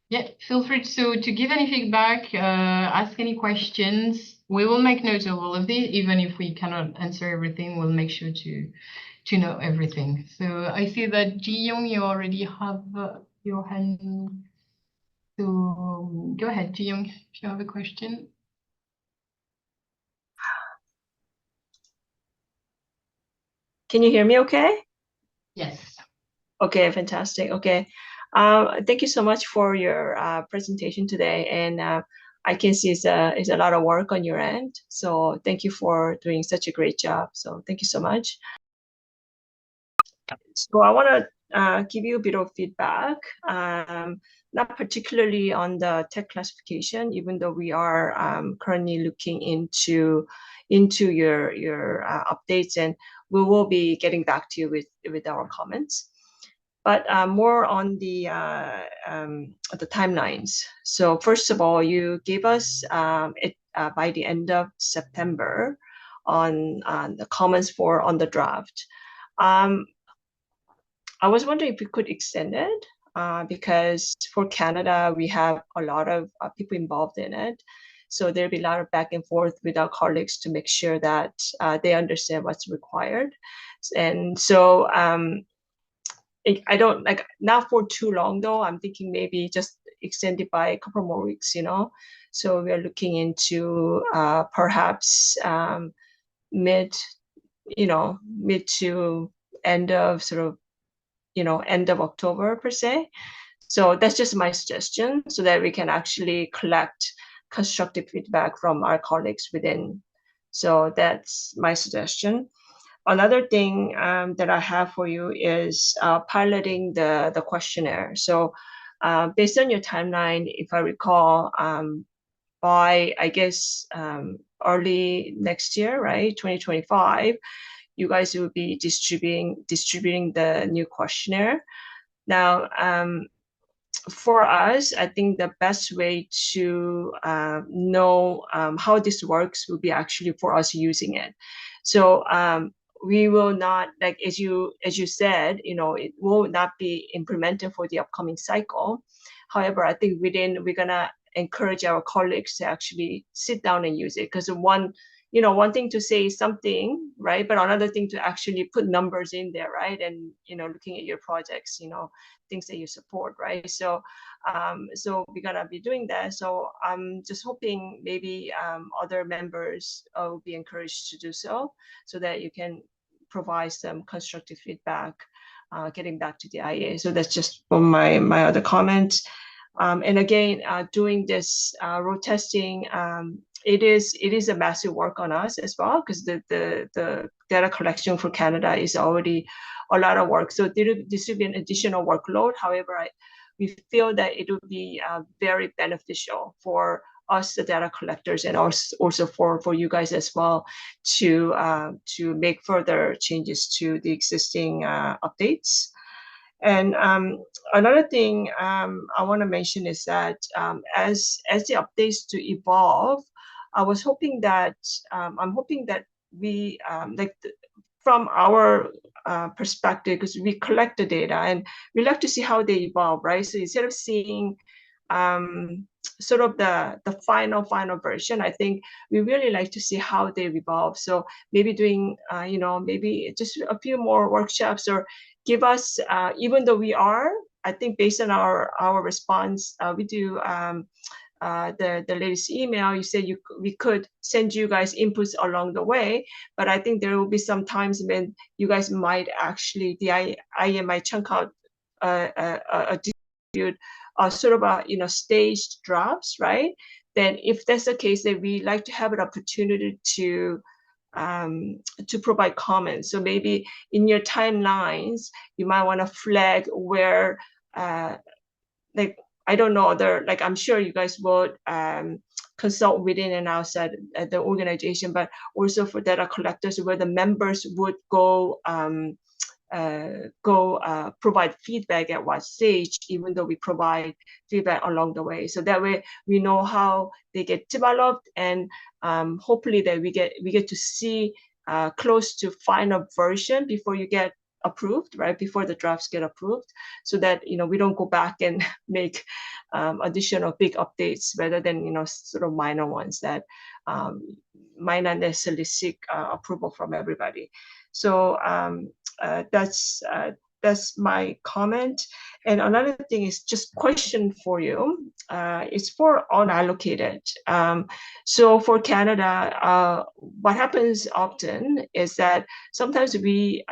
yeah, feel free to give any feedback, ask any questions. We will make notes of all of these, even if we cannot answer everything. We'll make sure to know everything. So I see that Ji-Young, you already have your hand. So go ahead, Ji-Young, if you have a question. Can you hear me okay? Yes. Okay, fantastic. Okay. Thank you so much for your presentation today. And I can see it's a lot of work on your end. So thank you for doing such a great job. So thank you so much. So I want to give you a bit of feedback, not particularly on the tech classification, even though we are currently looking into your updates, and we will be getting back to you with our comments. But more on the timelines. So first of all, you gave us it by the end of September on the comments on the draft. I was wondering if we could extend it because for Canada, we have a lot of people involved in it. So there'll be a lot of back and forth with our colleagues to make sure that they understand what's required. And so I don't like not for too long though. I'm thinking maybe just extend it by a couple more weeks, you know. So we are looking into perhaps mid to end of sort of end of October per se. So that's just my suggestion so that we can actually collect constructive feedback from our colleagues within. So that's my suggestion. Another thing that I have for you is piloting the questionnaire. So based on your timeline, if I recall, by, I guess, early next year, right, 2025, you guys will be distributing the new questionnaire. Now, for us, I think the best way to know how this works will be actually for us using it. So we will not, like as you said, it will not be implemented for the upcoming cycle. However, I think we're gonna encourage our colleagues to actually sit down and use it, because one thing to say something, right, but another thing to actually put numbers in there, right, and looking at your projects, things that you support, right? So we're gonna be doing that. So I'm just hoping maybe other members will be encouraged to do so that you can provide some constructive feedback, getting back to the IEA. So that's just my other comments. And again, doing this road testing, it is a massive work on us as well, because the data collection for Canada is already a lot of work. So this will be an additional workload. However, we feel that it will be very beneficial for us, the data collectors, and also for you guys as well, to make further changes to the existing updates. And another thing I want to mention is that as the updates to evolve, I'm hoping that we from our perspective, because we collect the data and we like to see how they evolve, right? So instead of seeing sort of the final version, I think we really like to see how they evolve. So maybe doing maybe just a few more workshops, or give us even though we are, I think based on our response, we do the latest email, you said we could send you guys inputs along the way, but I think there will be some times when you guys might actually, the IEA might chunk out a sort of a staged drafts, right? Then if that's the case, then we like to have an opportunity to provide comments. So maybe in your timelines, you might want to flag where like, I don't know, I'm sure you guys would consult within and outside the organization, but also for data collectors, where the members would go go provide feedback at what stage, even though we provide feedback along the way. So that way we know how they get developed, and hopefully that we get to see close to final version before you get approved, right? Before the drafts get approved, so that we don't go back and make additional big updates rather than sort of minor ones that might not necessarily seek approval from everybody. So that's my comment. And another thing is just question for you. It's for unallocated. So for Canada, what happens often is that sometimes we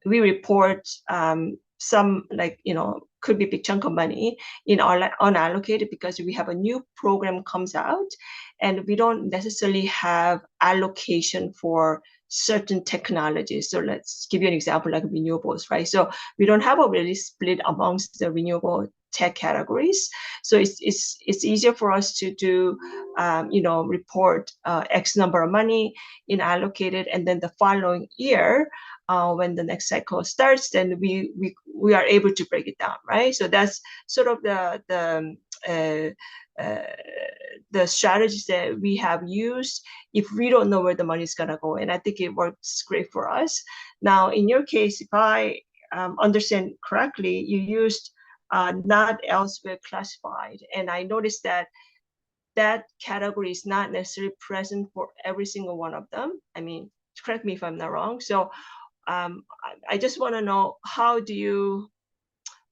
report some, like, could be a big chunk of money in our unallocated, because we have a new program comes out and we don't necessarily have allocation for certain technologies. So let's give you an example, like renewables, right? So we don't have a really split amongst the renewable tech categories. So it's easier for us to do, report X number of money in allocated, and then the following year, when the next cycle starts, then we are able to break it down, right? So that's sort of the strategies that we have used if we don't know where the money is gonna go, and I think it works great for us. Now, in your case, if I understand correctly, you used not elsewhere classified, and I noticed that category is not necessarily present for every single one of them. I mean, correct me if I'm not wrong. So I just want to know, how do you,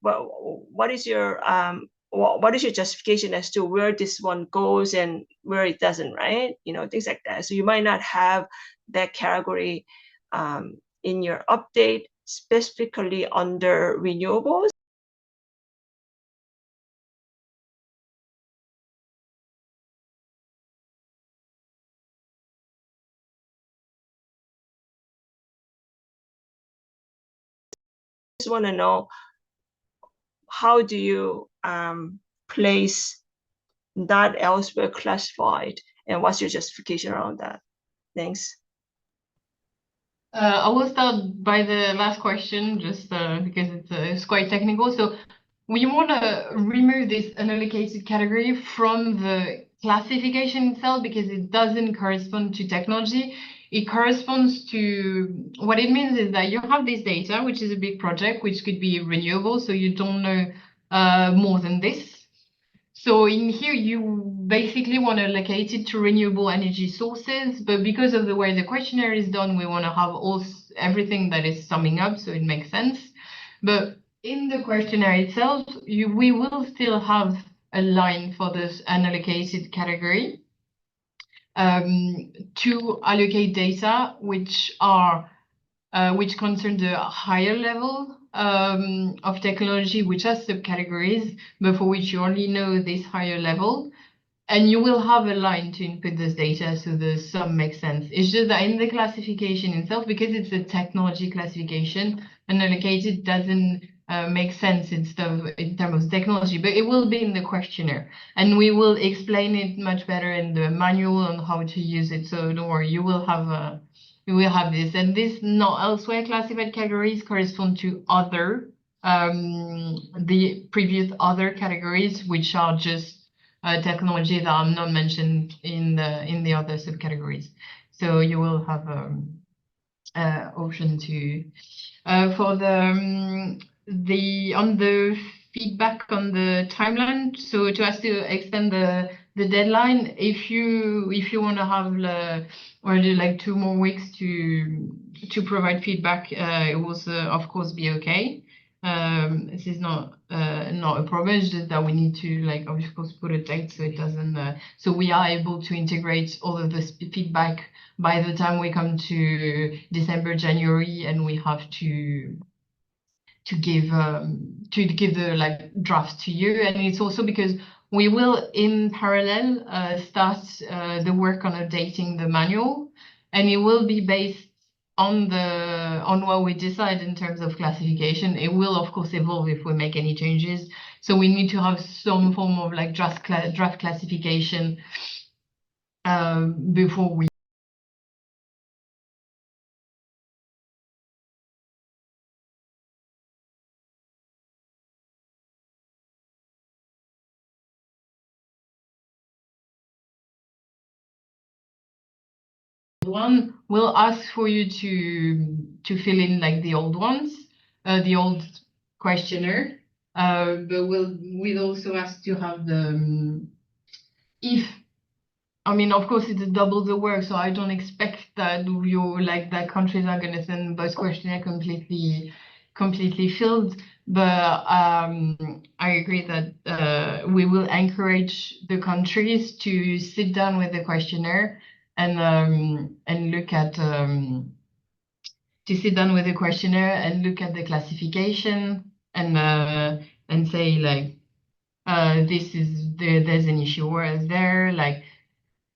what is your justification as to where this one goes and where it doesn't, right? Things like that. So you might not have that category in your update specifically under renewables. Just want to know, how do you place not elsewhere classified, and what's your justification around that? Thanks. I will start by the last question, just because it's quite technical. So we want to remove this unallocated category from the classification itself, because it doesn't correspond to technology. It corresponds to, what it means is that you have this data, which is a big project, which could be renewable, so you don't know more than this. So in here, you basically want to allocate it to renewable energy sources, but because of the way the questionnaire is done, we want to have everything that is summing up, so it makes sense. But in the questionnaire itself, we will still have a line for this unallocated category to allocate data which concern the higher level of technology, which has subcategories, but for which you only know this higher level. And you will have a line to input this data, so the sum makes sense. It's just that in the classification itself, because it's a technology classification, unallocated doesn't make sense in terms of technology, but it will be in the questionnaire. And we will explain it much better in the manual on how to use it. So don't worry, you will have this. And this not elsewhere classified categories correspond to other, the previous other categories, which are just technology that are not mentioned in the other subcategories. So you will have option to for on the feedback on the timeline. So to ask to extend the deadline, if you want to have or like 2 more weeks to provide feedback, it will of course be okay. This is not a problem. It's just that we need to, like, of course, put a date so it doesn't. So we are able to integrate all of this feedback by the time we come to December, January, and we have to give the draft to you. And it's also because we will in parallel start the work on updating the manual, and it will be based on what we decide in terms of classification. It will of course evolve if we make any changes. So we need to have some form of like draft classification before we one will ask for you to fill in like the old ones, the old questionnaire. But we'll also ask to have the if I mean, of course, it's double the work, so I don't expect that you like that countries are gonna send both questionnaire completely filled. But I agree that we will encourage the countries to sit down with the questionnaire and look at to sit down with the questionnaire and look at the classification and say like there's an issue or is there like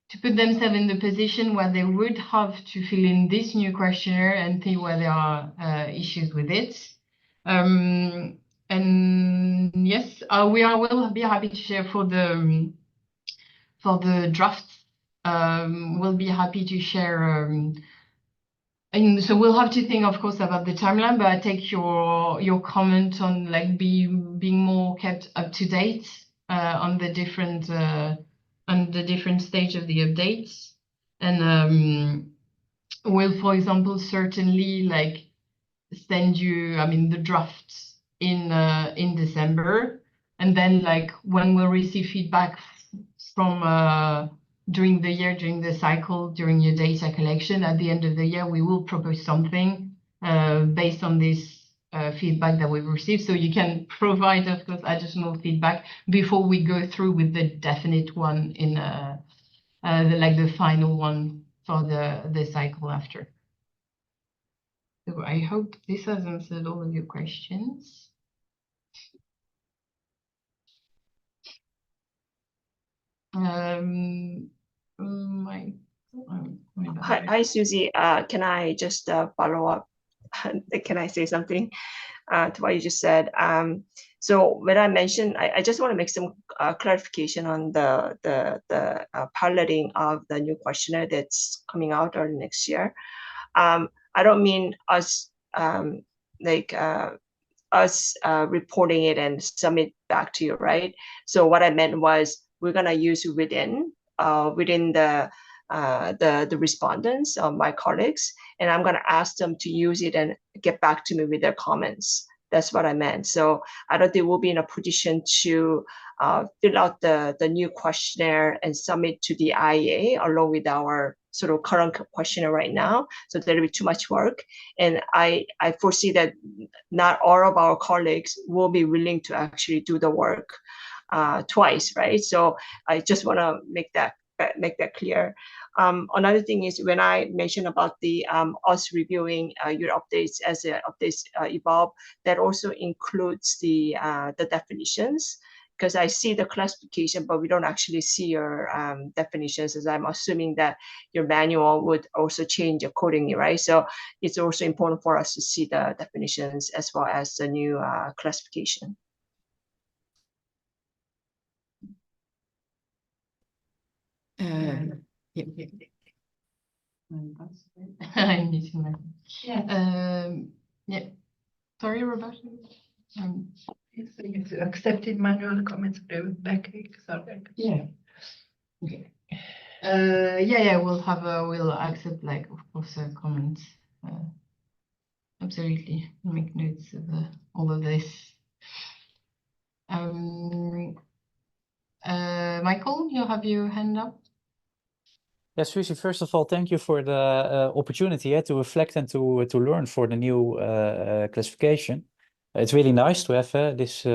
to put themselves in the position where they would have to fill in this new questionnaire and see where there are issues with it. And yes, will be happy to share for the drafts. We'll be happy to share. And so we'll have to think, of course, about the timeline. But I take your comment on like being more kept up to date on the different stage of the updates. And we'll, for example, certainly like send you, I mean, the drafts in December, and then like when we'll receive feedback from during the year, during the cycle, during your data collection, at the end of the year, we will propose something based on this feedback that we've received. So you can provide, of course, additional feedback before we go through with the definite one in the final one for the cycle after. So I hope this has answered all of your questions. Hi, Susie. Can I just follow up? Can I say something to what you just said? So when I mentioned, I just want to make some clarification on the piloting of the new questionnaire that's coming out early next year. I don't mean us reporting it and submit back to you, right? So what I meant was we're gonna use within the respondents, my colleagues, and I'm gonna ask them to use it and get back to me with their comments. That's what I meant. So I don't think we'll be in a position to fill out the new questionnaire and submit to the IEA along with our sort of current questionnaire right now. So there'll be too much work. And I foresee that not all of our colleagues will be willing to actually do the work twice, right? So I just want to make that clear. Another thing is when I mentioned about the us reviewing your updates as the updates evolve, that also includes the definitions, because I see the classification, but we don't actually see your definitions, as I'm assuming that your manual would also change accordingly, right? So it's also important for us to see the definitions as well as the new classification. I'm missing my. Yeah. Sorry, Roberta. It's accepted manual comments back. Sorry. Yeah. Okay. Yeah. We'll accept, like, of course, comments. Absolutely. Make notes of all of this. Michael, you have your hand up. Yes, Susie, first of all, thank you for the opportunity to reflect and to learn for the new classification. It's really nice to have this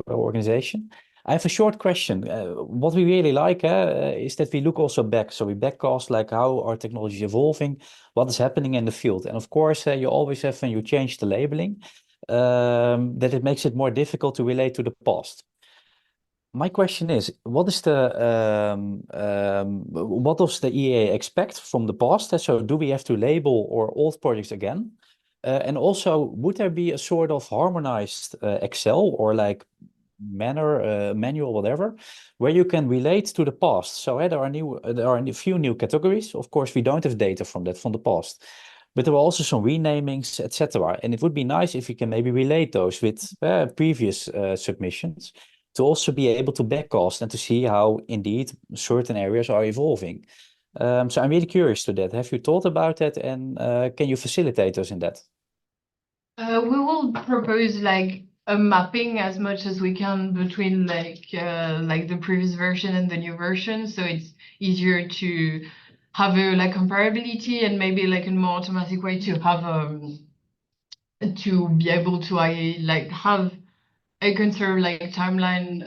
organization. I have a short question. What we really like is that we look also back. So we backcast like how our technology is evolving, what is happening in the field. And of course, you always have, when you change the labeling, that it makes it more difficult to relate to the past. My question is, what does the IEA expect from the past? So do we have to label our old projects again? And also, would there be a sort of harmonized Excel or like manual, whatever, where you can relate to the past? So there are a few new categories. Of course, we don't have data from the past, but there are also some renamings, etc. And it would be nice if you can maybe relate those with previous submissions, to also be able to backcast and to see how indeed certain areas are evolving. So I'm really curious to that. Have you thought about that, and can you facilitate us in that? We will propose like a mapping as much as we can between like the previous version and the new version, so it's easier to have a like comparability and maybe like a more automatic way to have to be able to like have a conserved like timeline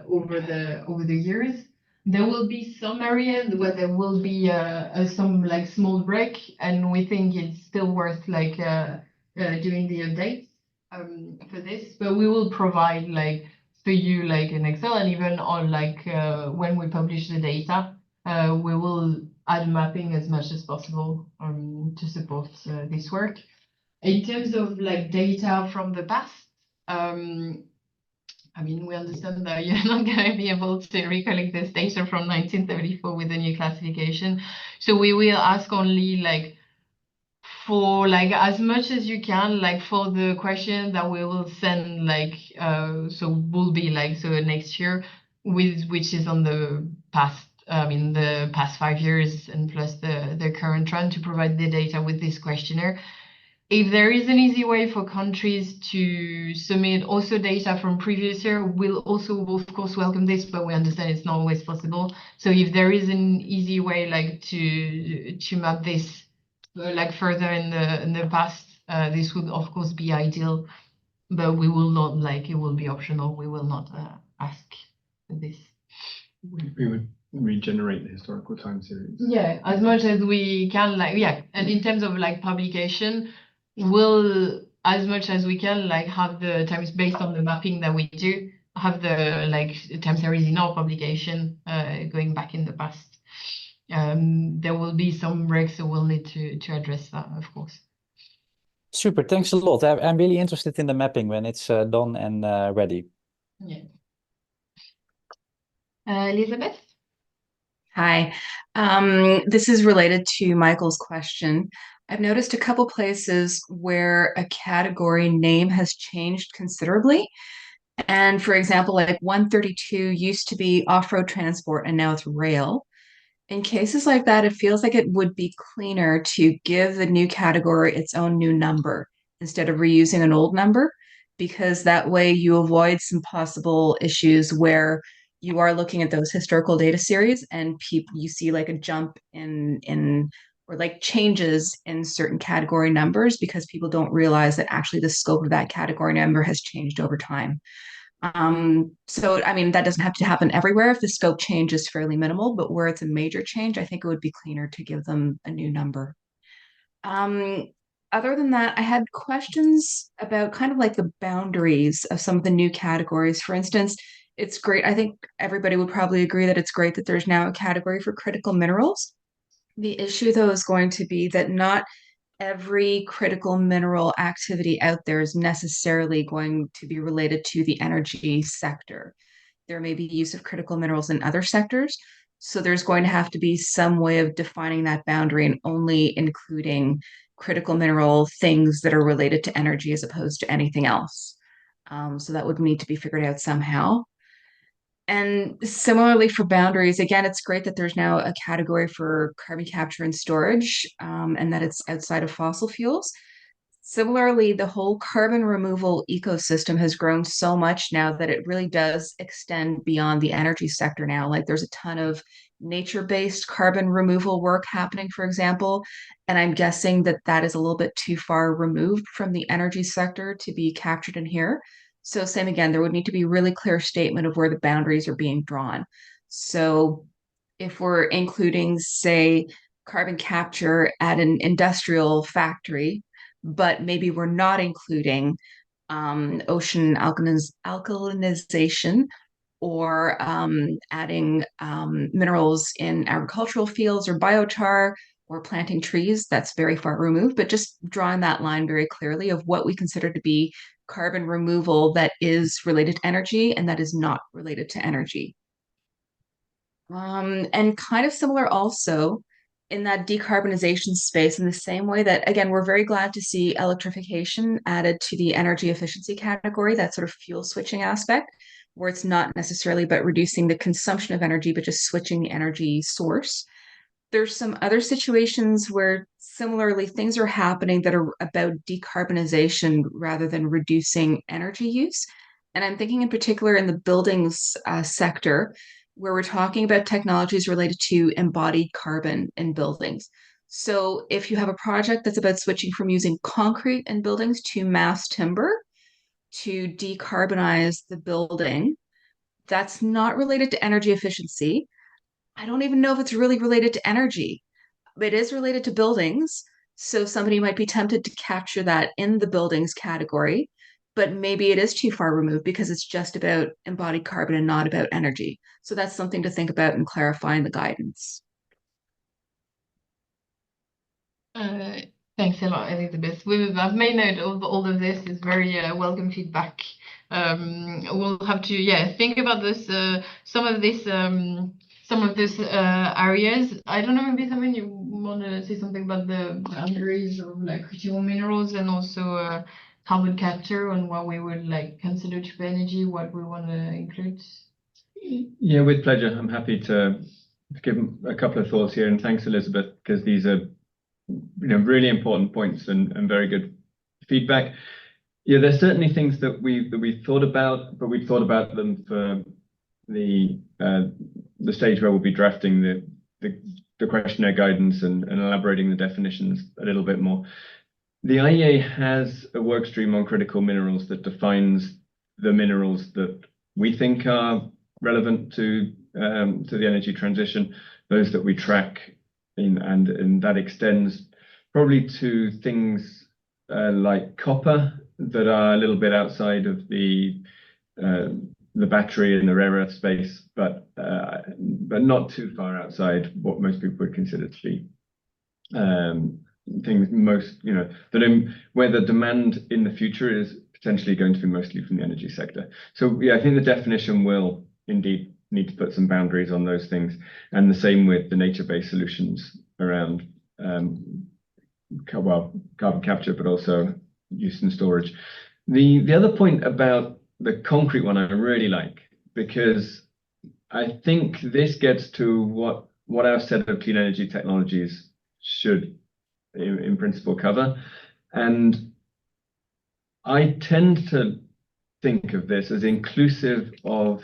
over the years. There will be some areas where there will be some like small break, and we think it's still worth like doing the updates for this. But we will provide like for you like an Excel, and even on like when we publish the data, we will add mapping as much as possible to support this work. In terms of like data from the past, I mean, we understand that you're not going to be able to recollect this data from 1974 with the new classification. So we will ask only like for like as much as you can, like for the question that we will send like so will be like so next year with which is on the past the past 5 years and plus the current trend to provide the data with this questionnaire. If there is an easy way for countries to submit also data from previous year, we'll also, of course, welcome this, but we understand it's not always possible. So if there is an easy way, like to map this, like further in the past, this would of course be ideal, but we will not like it will be optional. We will not ask for this. We would regenerate the historical time series. Yeah, as much as we can, like and in terms of like publication, we'll as much as we can like have the times based on the mapping that we do, have the like time series in our publication going back in the past. There will be some breaks, so we'll need to address that, of course. Super, thanks a lot. I'm really interested in the mapping when it's done and ready. Yeah. Elizabeth? Hi. This is related to Michael's question. I've noticed a couple places where a category name has changed considerably. And for example, like 132 used to be off-road transport and now it's rail. In cases like that, it feels like it would be cleaner to give the new category its own new number instead of reusing an old number, because that way you avoid some possible issues where you are looking at those historical data series and you see like a jump in or like changes in certain category numbers because people don't realize that actually the scope of that category number has changed over time. So, I mean, that doesn't have to happen everywhere if the scope change is fairly minimal, but where it's a major change, I think it would be cleaner to give them a new number. Other than that, I had questions about kind of like the boundaries of some of the new categories. For instance, it's great. I think everybody would probably agree that it's great that there's now a category for critical minerals. The issue, though, is going to be that not every critical mineral activity out there is necessarily going to be related to the energy sector. There may be use of critical minerals in other sectors. So there's going to have to be some way of defining that boundary and only including critical mineral things that are related to energy as opposed to anything else. So that would need to be figured out somehow. And similarly for boundaries, again, it's great that there's now a category for carbon capture and storage, and that it's outside of fossil fuels. Similarly, the whole carbon removal ecosystem has grown so much now that it really does extend beyond the energy sector now. Like there's a ton of nature-based carbon removal work happening, for example, and I'm guessing that that is a little bit too far removed from the energy sector to be captured in here. So same again, there would need to be a really clear statement of where the boundaries are being drawn. So if we're including, say, carbon capture at an industrial factory, but maybe we're not including ocean alkalinization or adding minerals in agricultural fields or biochar or planting trees, that's very far removed, but just drawing that line very clearly of what we consider to be carbon removal that is related to energy and that is not related to energy. And kind of similar also in that decarbonization space, in the same way that, again, we're very glad to see electrification added to the energy efficiency category, that sort of fuel switching aspect, where it's not necessarily about reducing the consumption of energy, but just switching the energy source. There's some other situations where similarly things are happening that are about decarbonization rather than reducing energy use. And I'm thinking in particular in the buildings sector, where we're talking about technologies related to embodied carbon in buildings. So if you have a project that's about switching from using concrete in buildings to mass timber to decarbonize the building, that's not related to energy efficiency. I don't even know if it's really related to energy. It is related to buildings. So somebody might be tempted to capture that in the buildings category, but maybe it is too far removed because it's just about embodied carbon and not about energy. So that's something to think about in clarifying the guidance. Thanks a lot, Elizabeth. I've made note of all of this. It's very welcome feedback. We'll have to think about this. Some of these areas. I don't know. Maybe someone you want to say something about the boundaries of like critical minerals and also carbon capture and what we would like consider cheap energy. What we want to include. Yeah, with pleasure. I'm happy to give a couple of thoughts here, and thanks, Elizabeth, because these are really important points and very good feedback. Yeah, there's certainly things that we thought about, but we thought about them for the stage where we'll be drafting the questionnaire guidance and elaborating the definitions a little bit more. The IEA has a work stream on critical minerals that defines the minerals that we think are relevant to the energy transition, those that we track and that extends probably to things like copper that are a little bit outside of the battery and the rare earth space, but not too far outside what most people would consider to be things where the demand in the future is potentially going to be mostly from the energy sector. So yeah, I think the definition will indeed need to put some boundaries on those things, and the same with the nature-based solutions around carbon capture, but also use and storage. The other point about the concrete one I really like, because I think this gets to what our set of clean energy technologies should in principle cover. And I tend to think of this as inclusive of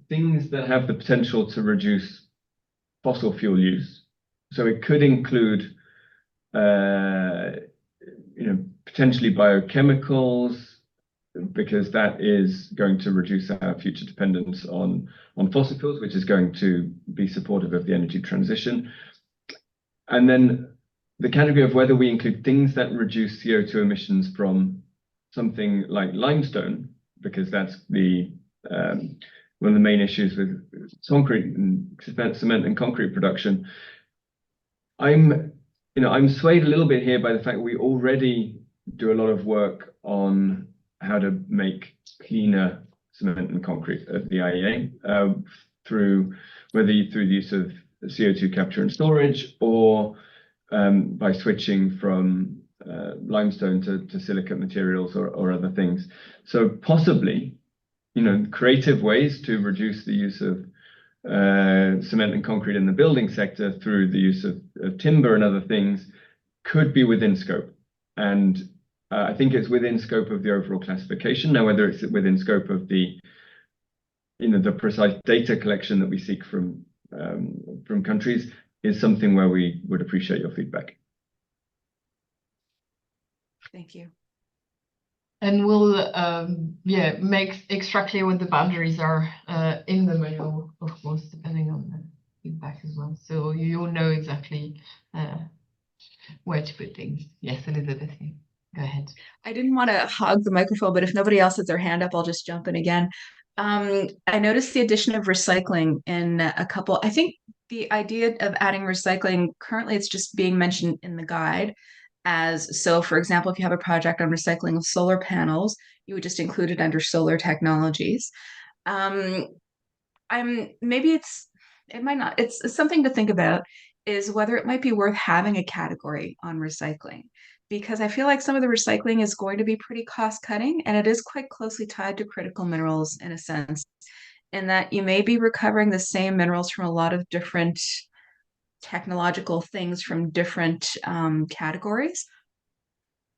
things that have the potential to reduce fossil fuel use. So it could include potentially biochemicals, because that is going to reduce our future dependence on fossil fuels, which is going to be supportive of the energy transition. And then the category of whether we include things that reduce CO2 emissions from something like limestone, because that's one of the main issues with concrete and cement and concrete production. I'm swayed a little bit here by the fact we already do a lot of work on how to make cleaner cement and concrete at the IEA, through the use of CO2 capture and storage, or by switching from limestone to silicate materials or other things. So possibly, creative ways to reduce the use of cement and concrete in the building sector through the use of timber and other things could be within scope. And I think it's within scope of the overall classification. Now, whether it's within scope of the precise data collection that we seek from countries is something where we would appreciate your feedback. Thank you. And we'll make extra clear what the boundaries are in the manual, of course, depending on the feedback as well. So you'll know exactly where to put things. Yes, Elizabeth, go ahead. I didn't want to hog the microphone, but if nobody else has their hand up, I'll just jump in again. I noticed the addition of recycling in a couple. I think the idea of adding recycling, currently it's just being mentioned in the guide. So, for example, if you have a project on recycling of solar panels, you would just include it under solar technologies. Maybe it might not. It's something to think about, is whether it might be worth having a category on recycling, because I feel like some of the recycling is going to be pretty cost cutting, and it is quite closely tied to critical minerals in a sense, in that you may be recovering the same minerals from a lot of different technological things from different categories.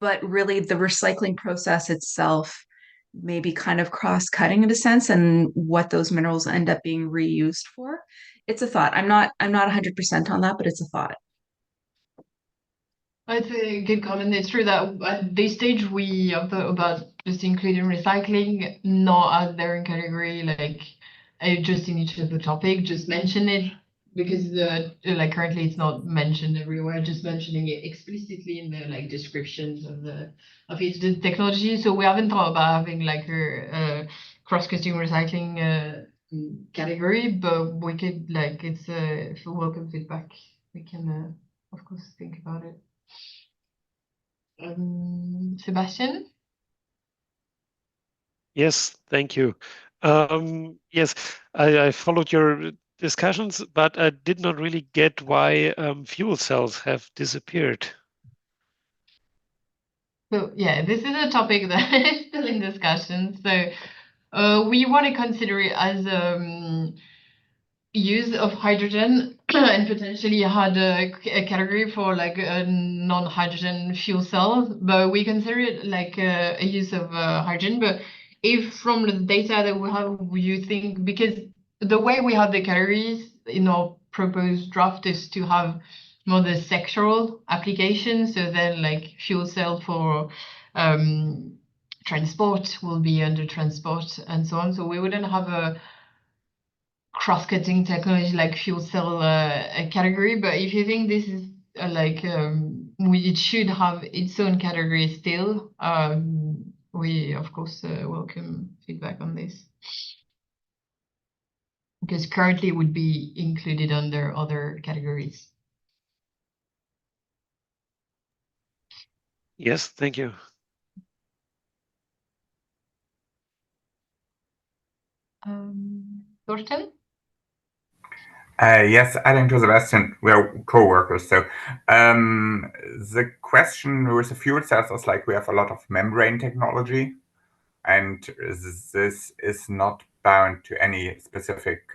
But really, the recycling process itself may be kind of cross-cutting in a sense, and what those minerals end up being reused for. It's a thought. I'm not 100% on that, but it's a thought. It's a good comment. It's true that at this stage we have thought about just including recycling, not as their category, like just in each of the topic, just mention it because like currently it's not mentioned everywhere, just mentioning it explicitly in the like descriptions of each technology. So we haven't thought about having like a cross-cutting recycling category, but we could like it's for welcome feedback. We can of course think about it. Sebastian? Yes, thank you. Yes, I followed your discussions, but I did not really get why fuel cells have disappeared. So yeah, this is a topic that is still in discussion. So we want to consider it as use of hydrogen and potentially had a category for like a non-hydrogen fuel cell, but we consider it like a use of hydrogen. But if from the data that we have, you think, because the way we have the categories in our proposed draft is to have more the sectoral application, so then like fuel cell for transport will be under transport and so on. So we wouldn't have a cross-cutting technology like fuel cell category, but if you think this is it should have its own category still, we of course welcome feedback on this, because currently it would be included under other categories. Yes, thank you. Thorsten? Yes, adding to Sebastian, we are co-workers. So the question with the fuel cells is like we have a lot of membrane technology, and this is not bound to any specific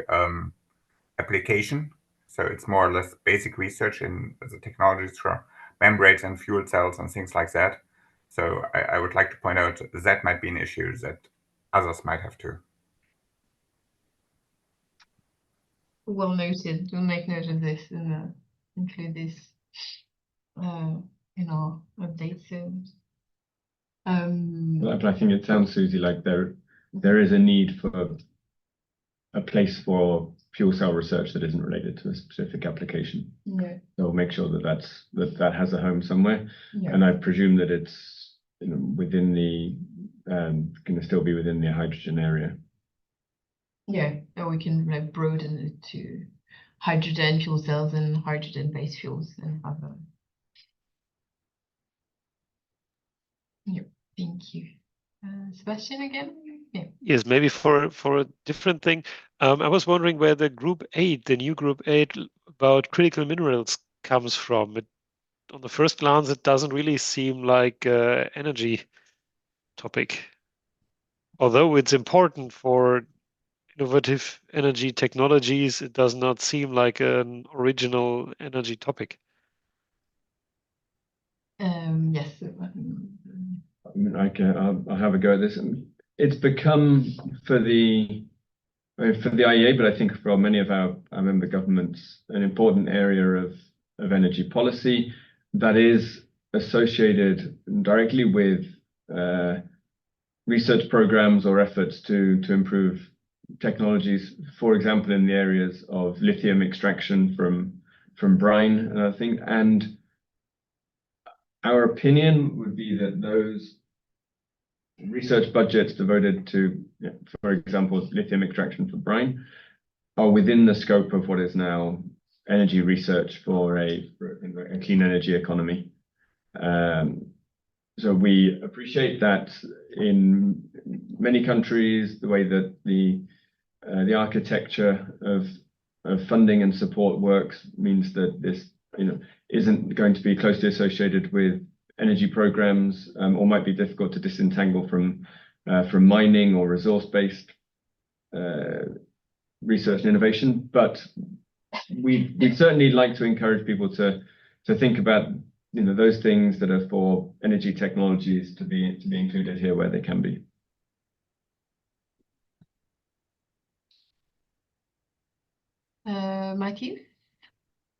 application. So it's more or less basic research in the technologies for membranes and fuel cells and things like that. So I would like to point out that might be an issue that others might have to. Well noted. We'll make note of this and include this in our updates soon. But I think it sounds, Susie, like there is a need for a place for fuel cell research that isn't related to a specific application. Yeah. So make sure that has a home somewhere. Yeah. And I presume that it's within the going to still be within the hydrogen area. Yeah, and we can like broaden it to hydrogen fuel cells and hydrogen-based fuels and other. Yeah, thank you. Sebastian again? Yeah. Yes, maybe for a different thing. I was wondering where the group 8, the new group 8 about critical minerals comes from. On the first glance, it doesn't really seem like an energy topic. Although it's important for innovative energy technologies, it does not seem like an original energy topic. Yes. I mean, I'll have a go at this. It's become for the IEA, but I think for many of our member governments, an important area of energy policy that is associated directly with research programs or efforts to improve technologies, for example, in the areas of lithium extraction from brine and other things. And our opinion would be that those research budgets devoted to, for example, lithium extraction from brine are within the scope of what is now energy research for a clean energy economy. So we appreciate that in many countries, the way that the architecture of funding and support works means that this isn't going to be closely associated with energy programs, or might be difficult to disentangle from mining or resource-based research and innovation. But we'd certainly like to encourage people to think about those things that are for energy technologies to be included here where they can be. Matthew,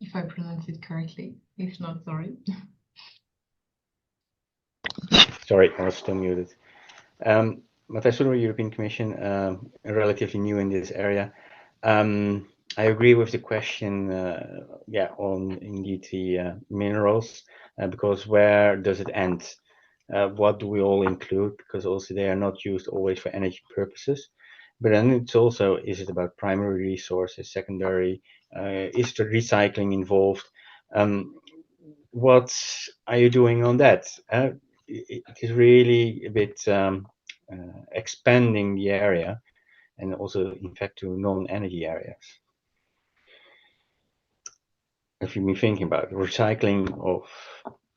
if I pronounce it correctly. If not, sorry. Sorry, I was still muted. Matthijs Soeler, European Commission, relatively new in this area. I agree with the question, on indeed the minerals, because where does it end? What do we all include? Because also they are not used always for energy purposes. But then it's also, is it about primary resources, secondary? Is the recycling involved? What are you doing on that? It is really a bit expanding the area and also, in fact, to non-energy areas. If you've been thinking about recycling of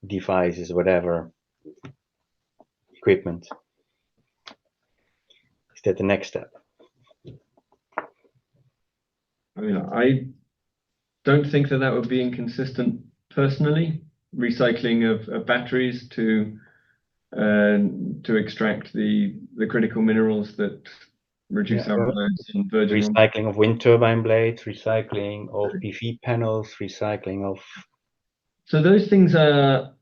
devices, whatever, equipment, is that the next step? I mean, I don't think that would be inconsistent personally. Recycling of batteries to extract the critical minerals that reduce our reliance on virgin. Recycling of wind turbine blades, recycling of PV panels, recycling of. So those things are,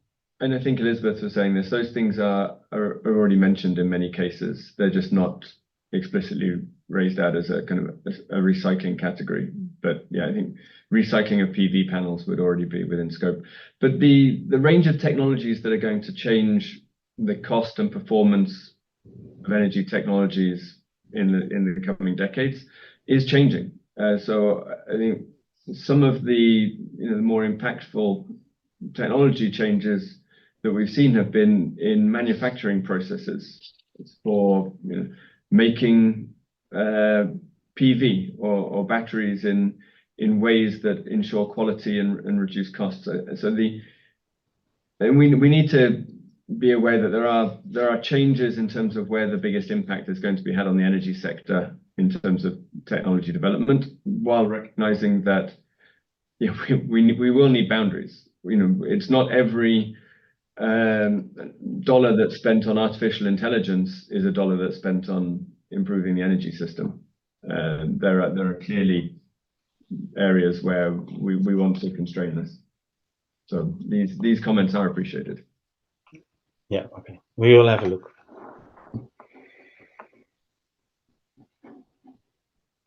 and I think Elizabeth was saying this, those things are already mentioned in many cases. They're just not explicitly raised out as a kind of a recycling category. But yeah, I think recycling of PV panels would already be within scope. But the range of technologies that are going to change the cost and performance of energy technologies in the coming decades is changing. So I think some of the the more impactful technology changes that we've seen have been in manufacturing processes. It's for making PV or batteries in ways that ensure quality and reduce costs. So we need to be aware that there are changes in terms of where the biggest impact is going to be had on the energy sector in terms of technology development, while recognizing that we will need boundaries. It's not every dollar that's spent on artificial intelligence is a dollar that's spent on improving the energy system. There are clearly areas where we want to constrain this. So these comments are appreciated. Yeah, okay. We will have a look.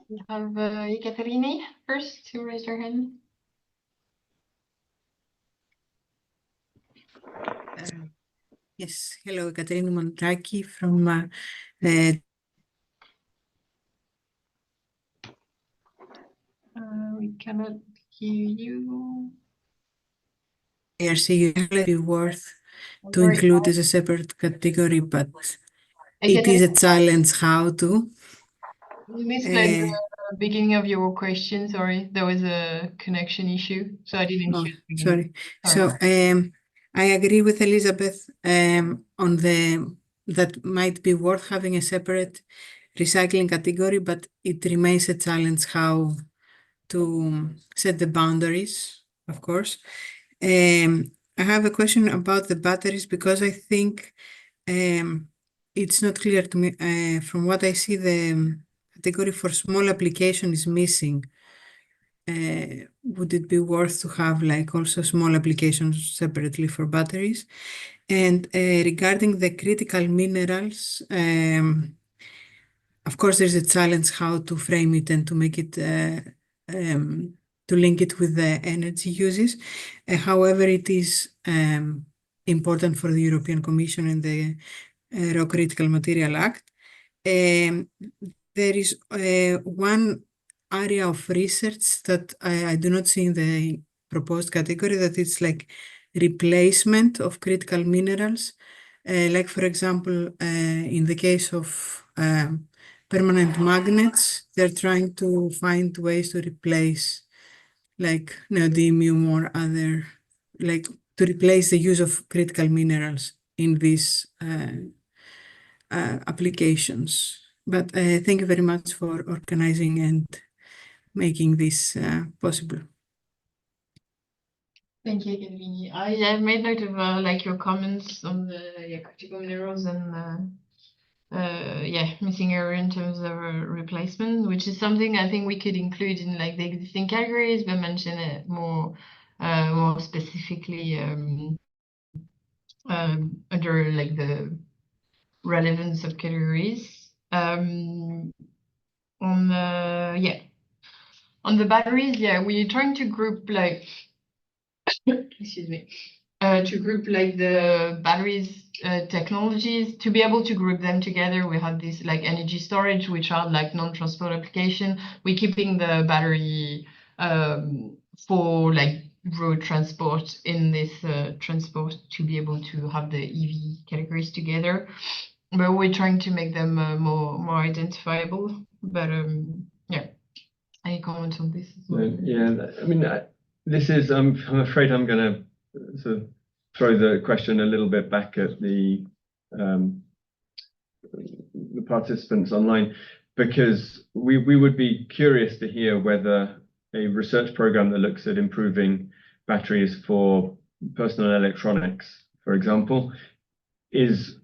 We have Ekaterini first to raise her hand. Yes, hello, Ekaterini Mondraki from We cannot hear you. IRC. It be worth to include as a separate category, but it is a challenge how to. We missed the beginning of your question. Sorry, there was a connection issue, so I didn't hear. Sorry. So I agree with Elizabeth on that might be worth having a separate recycling category, but it remains a challenge how to set the boundaries, of course. I have a question about the batteries because I think it's not clear to me. From what I see, the category for small application is missing. Would it be worth to have also small applications separately for batteries? And regarding the critical minerals, of course, there's a challenge how to frame it and to make it to link it with the energy uses. However, it is important for the European Commission and the Raw Critical Material Act. There is one area of research that I do not see in the proposed category, that it's replacement of critical minerals. For example, in the case of permanent magnets, they're trying to find ways to replace neodymium or other, to replace the use of critical minerals in these applications. But thank you very much for organizing and making this possible. Thank you, Calvini. I made note of like your comments on the critical minerals and missing area in terms of replacement, which is something I think we could include in like the existing categories, but mention it more specifically under like the relevant subcategories. On the batteries, we're trying to group like excuse me, to group like the batteries technologies. To be able to group them together, we have this like energy storage, which are like non-transport application. We're keeping the battery for like road transport in this transport to be able to have the EV categories together. But we're trying to make them more identifiable. But any comments on this as well? Yeah, I mean, this is, I'm afraid I'm going to sort of throw the question a little bit back at the participants online, because we would be curious to hear whether a research program that looks at improving batteries for personal electronics, for example, is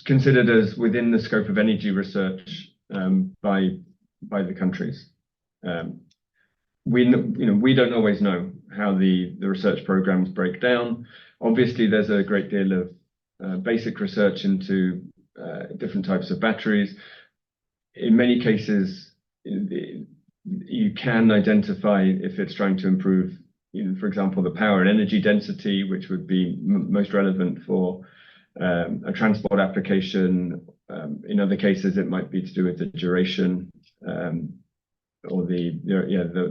considered as within the scope of energy research by the countries. We don't always know how the research programs break down. Obviously, there's a great deal of basic research into different types of batteries. In many cases, you can identify if it's trying to improve, for example, the power and energy density, which would be most relevant for a transport application. In other cases, it might be to do with the duration or the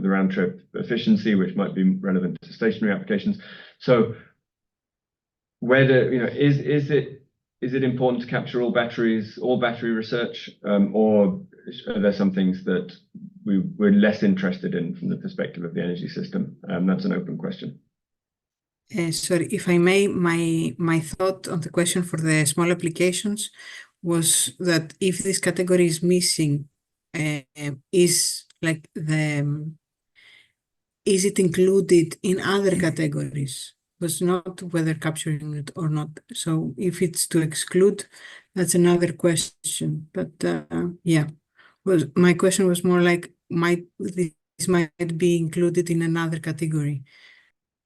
round trip efficiency, which might be relevant to stationary applications. So whether is it important to capture all battery research, or are there some things that we're less interested in from the perspective of the energy system? That's an open question. Sorry, if I may, my thought on the question for the small applications was that if this category is missing, is it included in other categories? Was not whether capturing it or not. So if it's to exclude, that's another question. But my question was more like, this might be included in another category.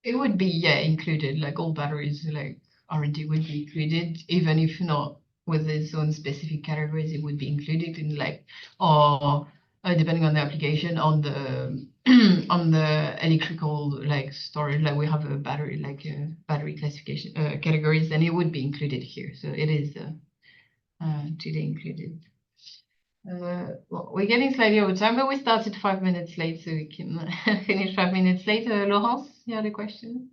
It would be included, like all batteries, like R&D would be included, even if not with its own specific categories. It would be included in like, or depending on the application, on the on the electrical like storage, like we have a battery battery classification categories, and it would be included here. So it is today included. Well, we're getting slightly over time, but we started 5 minutes late, so we can finish 5 minutes later. Laurence, you had a question?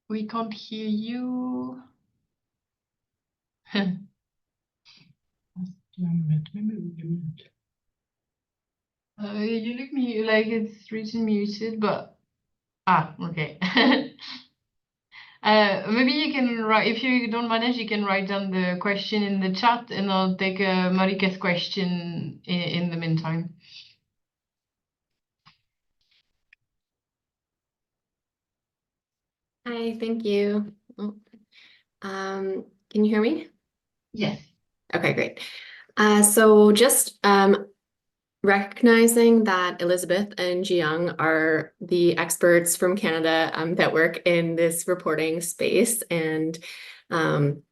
We can't hear you. You look me like it's written muted, but okay. Maybe you can write, if you don't manage, you can write down the question in the chat, and I'll take Marika's question in the meantime. Hi, thank you. Can you hear me? Yes. Okay, great. So just recognizing that Elizabeth and Jiyoung are the experts from Canada that work in this reporting space, and I'm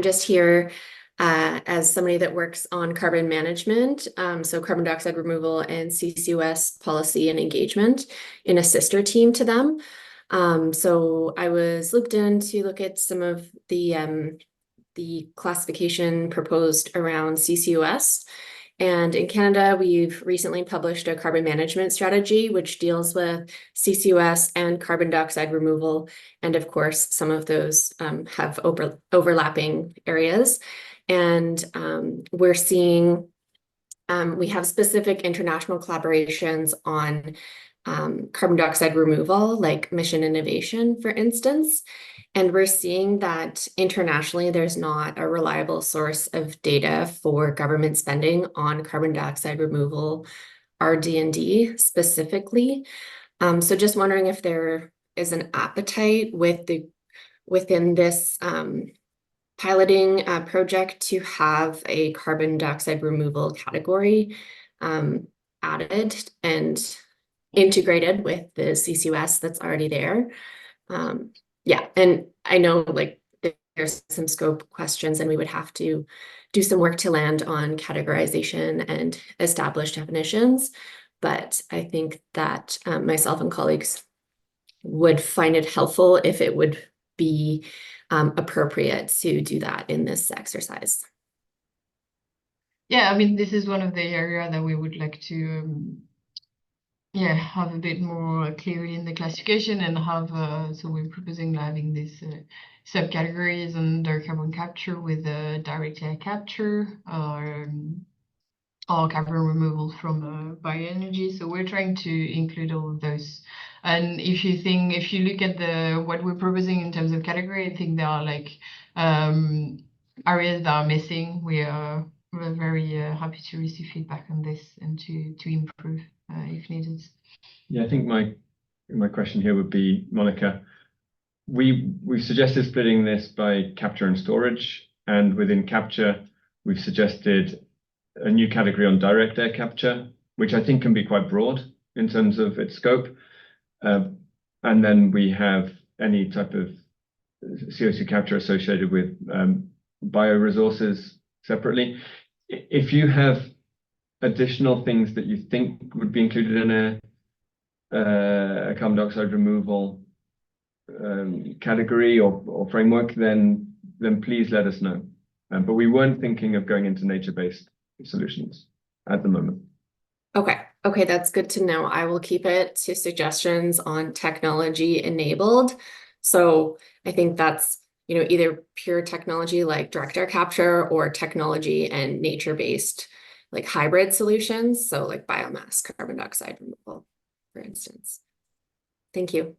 just here as somebody that works on carbon management, so carbon dioxide removal and CCUS policy and engagement in a sister team to them. So I was looked in to look at some of the classification proposed around CCUS. And in Canada, we've recently published a carbon management strategy, which deals with CCUS and carbon dioxide removal. And of course, some of those have overlapping areas. And we're seeing, we have specific international collaborations on carbon dioxide removal, like mission innovation, for instance. And we're seeing that internationally, there's not a reliable source of data for government spending on carbon dioxide removal, RD&D specifically. So just wondering if there is an appetite within this piloting project to have a carbon dioxide removal category added and integrated with the CCUS that's already there. Yeah, and I know like there's some scope questions and we would have to do some work to land on categorization and establish definitions. But I think that myself and colleagues would find it helpful if it would be appropriate to do that in this exercise. Yeah, I mean, this is one of the areas that we would like to have a bit more clarity in the classification and have, so we're proposing having these subcategories under carbon capture with direct air capture or carbon removal from bioenergy. So we're trying to include all of those. And if you look at what we're proposing in terms of category, I think there are like areas that are missing. We're very happy to receive feedback on this and to improve if needed. Yeah, I think my question here would be, Monica, we've suggested splitting this by capture and storage, and within capture, we've suggested a new category on direct air capture, which I think can be quite broad in terms of its scope. And then we have any type of CO2 capture associated with bioresources separately. If you have additional things that you think would be included in a carbon dioxide removal category or framework, then please let us know. But we weren't thinking of going into nature-based solutions at the moment. Okay, that's good to know. I will keep it to suggestions on technology enabled. So I think that's, either pure technology like direct air capture or technology and nature-based like hybrid solutions. So like biomass carbon dioxide removal, for instance. Thank you.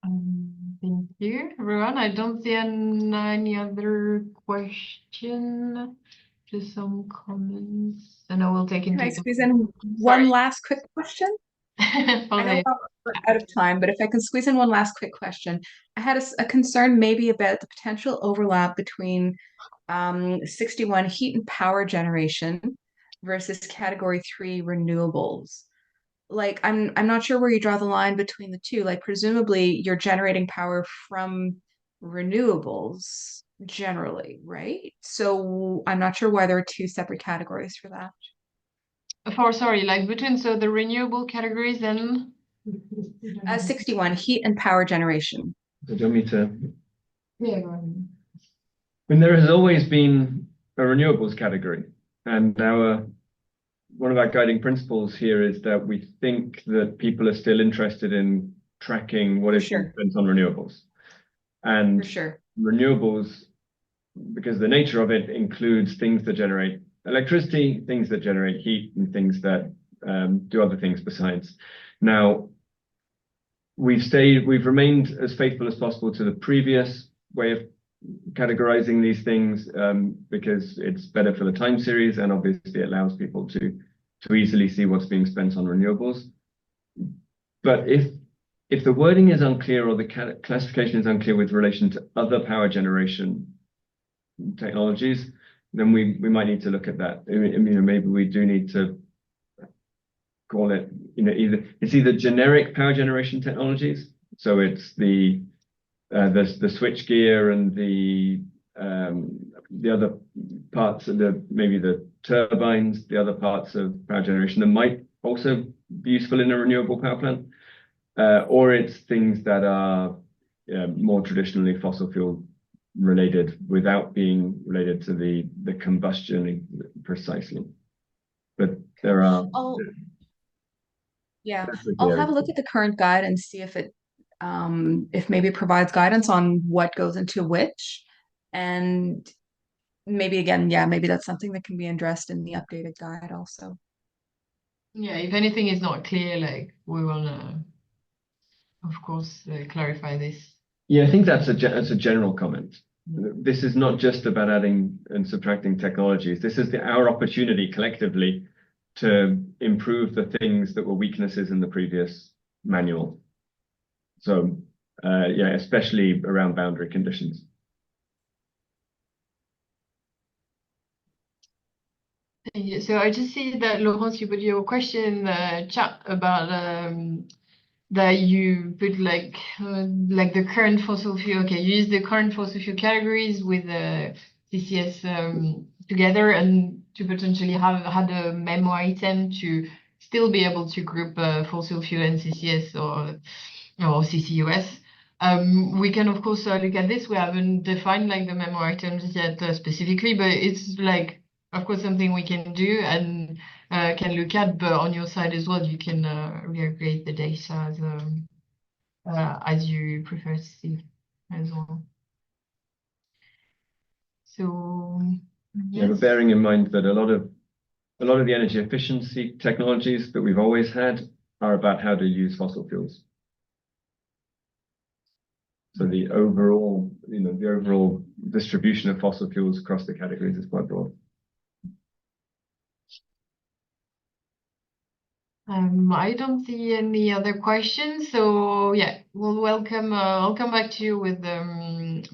Thank you, everyone. I don't see any other question. Just some comments, and I will take into. Can I squeeze in one last quick question? I know we're out of time, but if I can squeeze in one last quick question. I had a concern maybe about the potential overlap between 61 heat and power generation versus category 3 renewables. Like I'm not sure where you draw the line between the two. Like presumably you're generating power from renewables generally, right? So I'm not sure why there are two separate categories for that. Sorry, like between the renewable categories and 61 heat and power generation. So do you want me to? Yeah, go ahead. I mean, there has always been a renewables category, and one of our guiding principles here is that we think that people are still interested in tracking what is spent on renewables. And renewables, because the nature of it includes things that generate electricity, things that generate heat, and things that do other things besides. Now, we've remained as faithful as possible to the previous way of categorizing these things because it's better for the time series, and obviously it allows people to easily see what's being spent on renewables. But if the wording is unclear or the classification is unclear with relation to other power generation technologies, then we might need to look at that. Maybe we do need to call it, either generic power generation technologies. So it's the switch gear and the other parts of maybe the turbines, the other parts of power generation that might also be useful in a renewable power plant, or it's things that are more traditionally fossil fuel related without being related to the combustion precisely. But there are. I'll have a look at the current guide and see if maybe it provides guidance on what goes into which, and maybe again, maybe that's something that can be addressed in the updated guide also. Yeah, if anything is not clear, like we will, of course, clarify this. Yeah, I think that's a general comment. This is not just about adding and subtracting technologies. This is our opportunity collectively to improve the things that were weaknesses in the previous manual. So yeah, especially around boundary conditions. Yeah, so I just see that Laurence, you put your question chat about that you put like the current fossil fuel. Okay, you use the current fossil fuel categories with the CCS together, and to potentially have had a memo item to still be able to group fossil fuel and CCS or CCUS. We can of course look at this. We haven't defined like the memo items yet specifically, but it's like of course something we can do and can look at. But on your side as well, you can recreate the data as you prefer to see as well. So yeah, but bearing in mind that a lot of the energy efficiency technologies that we've always had are about how to use fossil fuels. So the overall, the overall distribution of fossil fuels across the categories is quite broad. I don't see any other questions, so yeah, we'll welcome. I'll come back to you with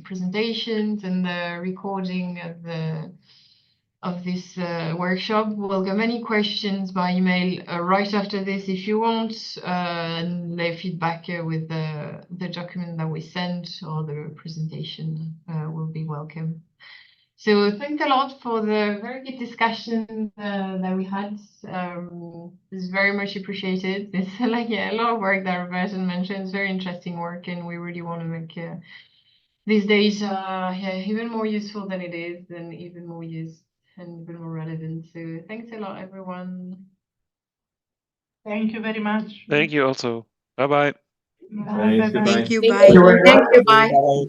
presentations and the recording of this workshop. Welcome any questions by email right after this if you want, and lay feedback with the document that we sent or the presentation will be welcome. So thanks a lot for the very good discussion that we had. It's very much appreciated. It's like a lot of work that Roberta mentioned. It's very interesting work, and we really want to make these days even more useful than it is, and even more used and even more relevant. So thanks a lot, everyone. Thank you very much. Thank you also. Bye-bye. Thanks, goodbye. Thank you. Thank Bye. you. Thank you. Bye. Bye.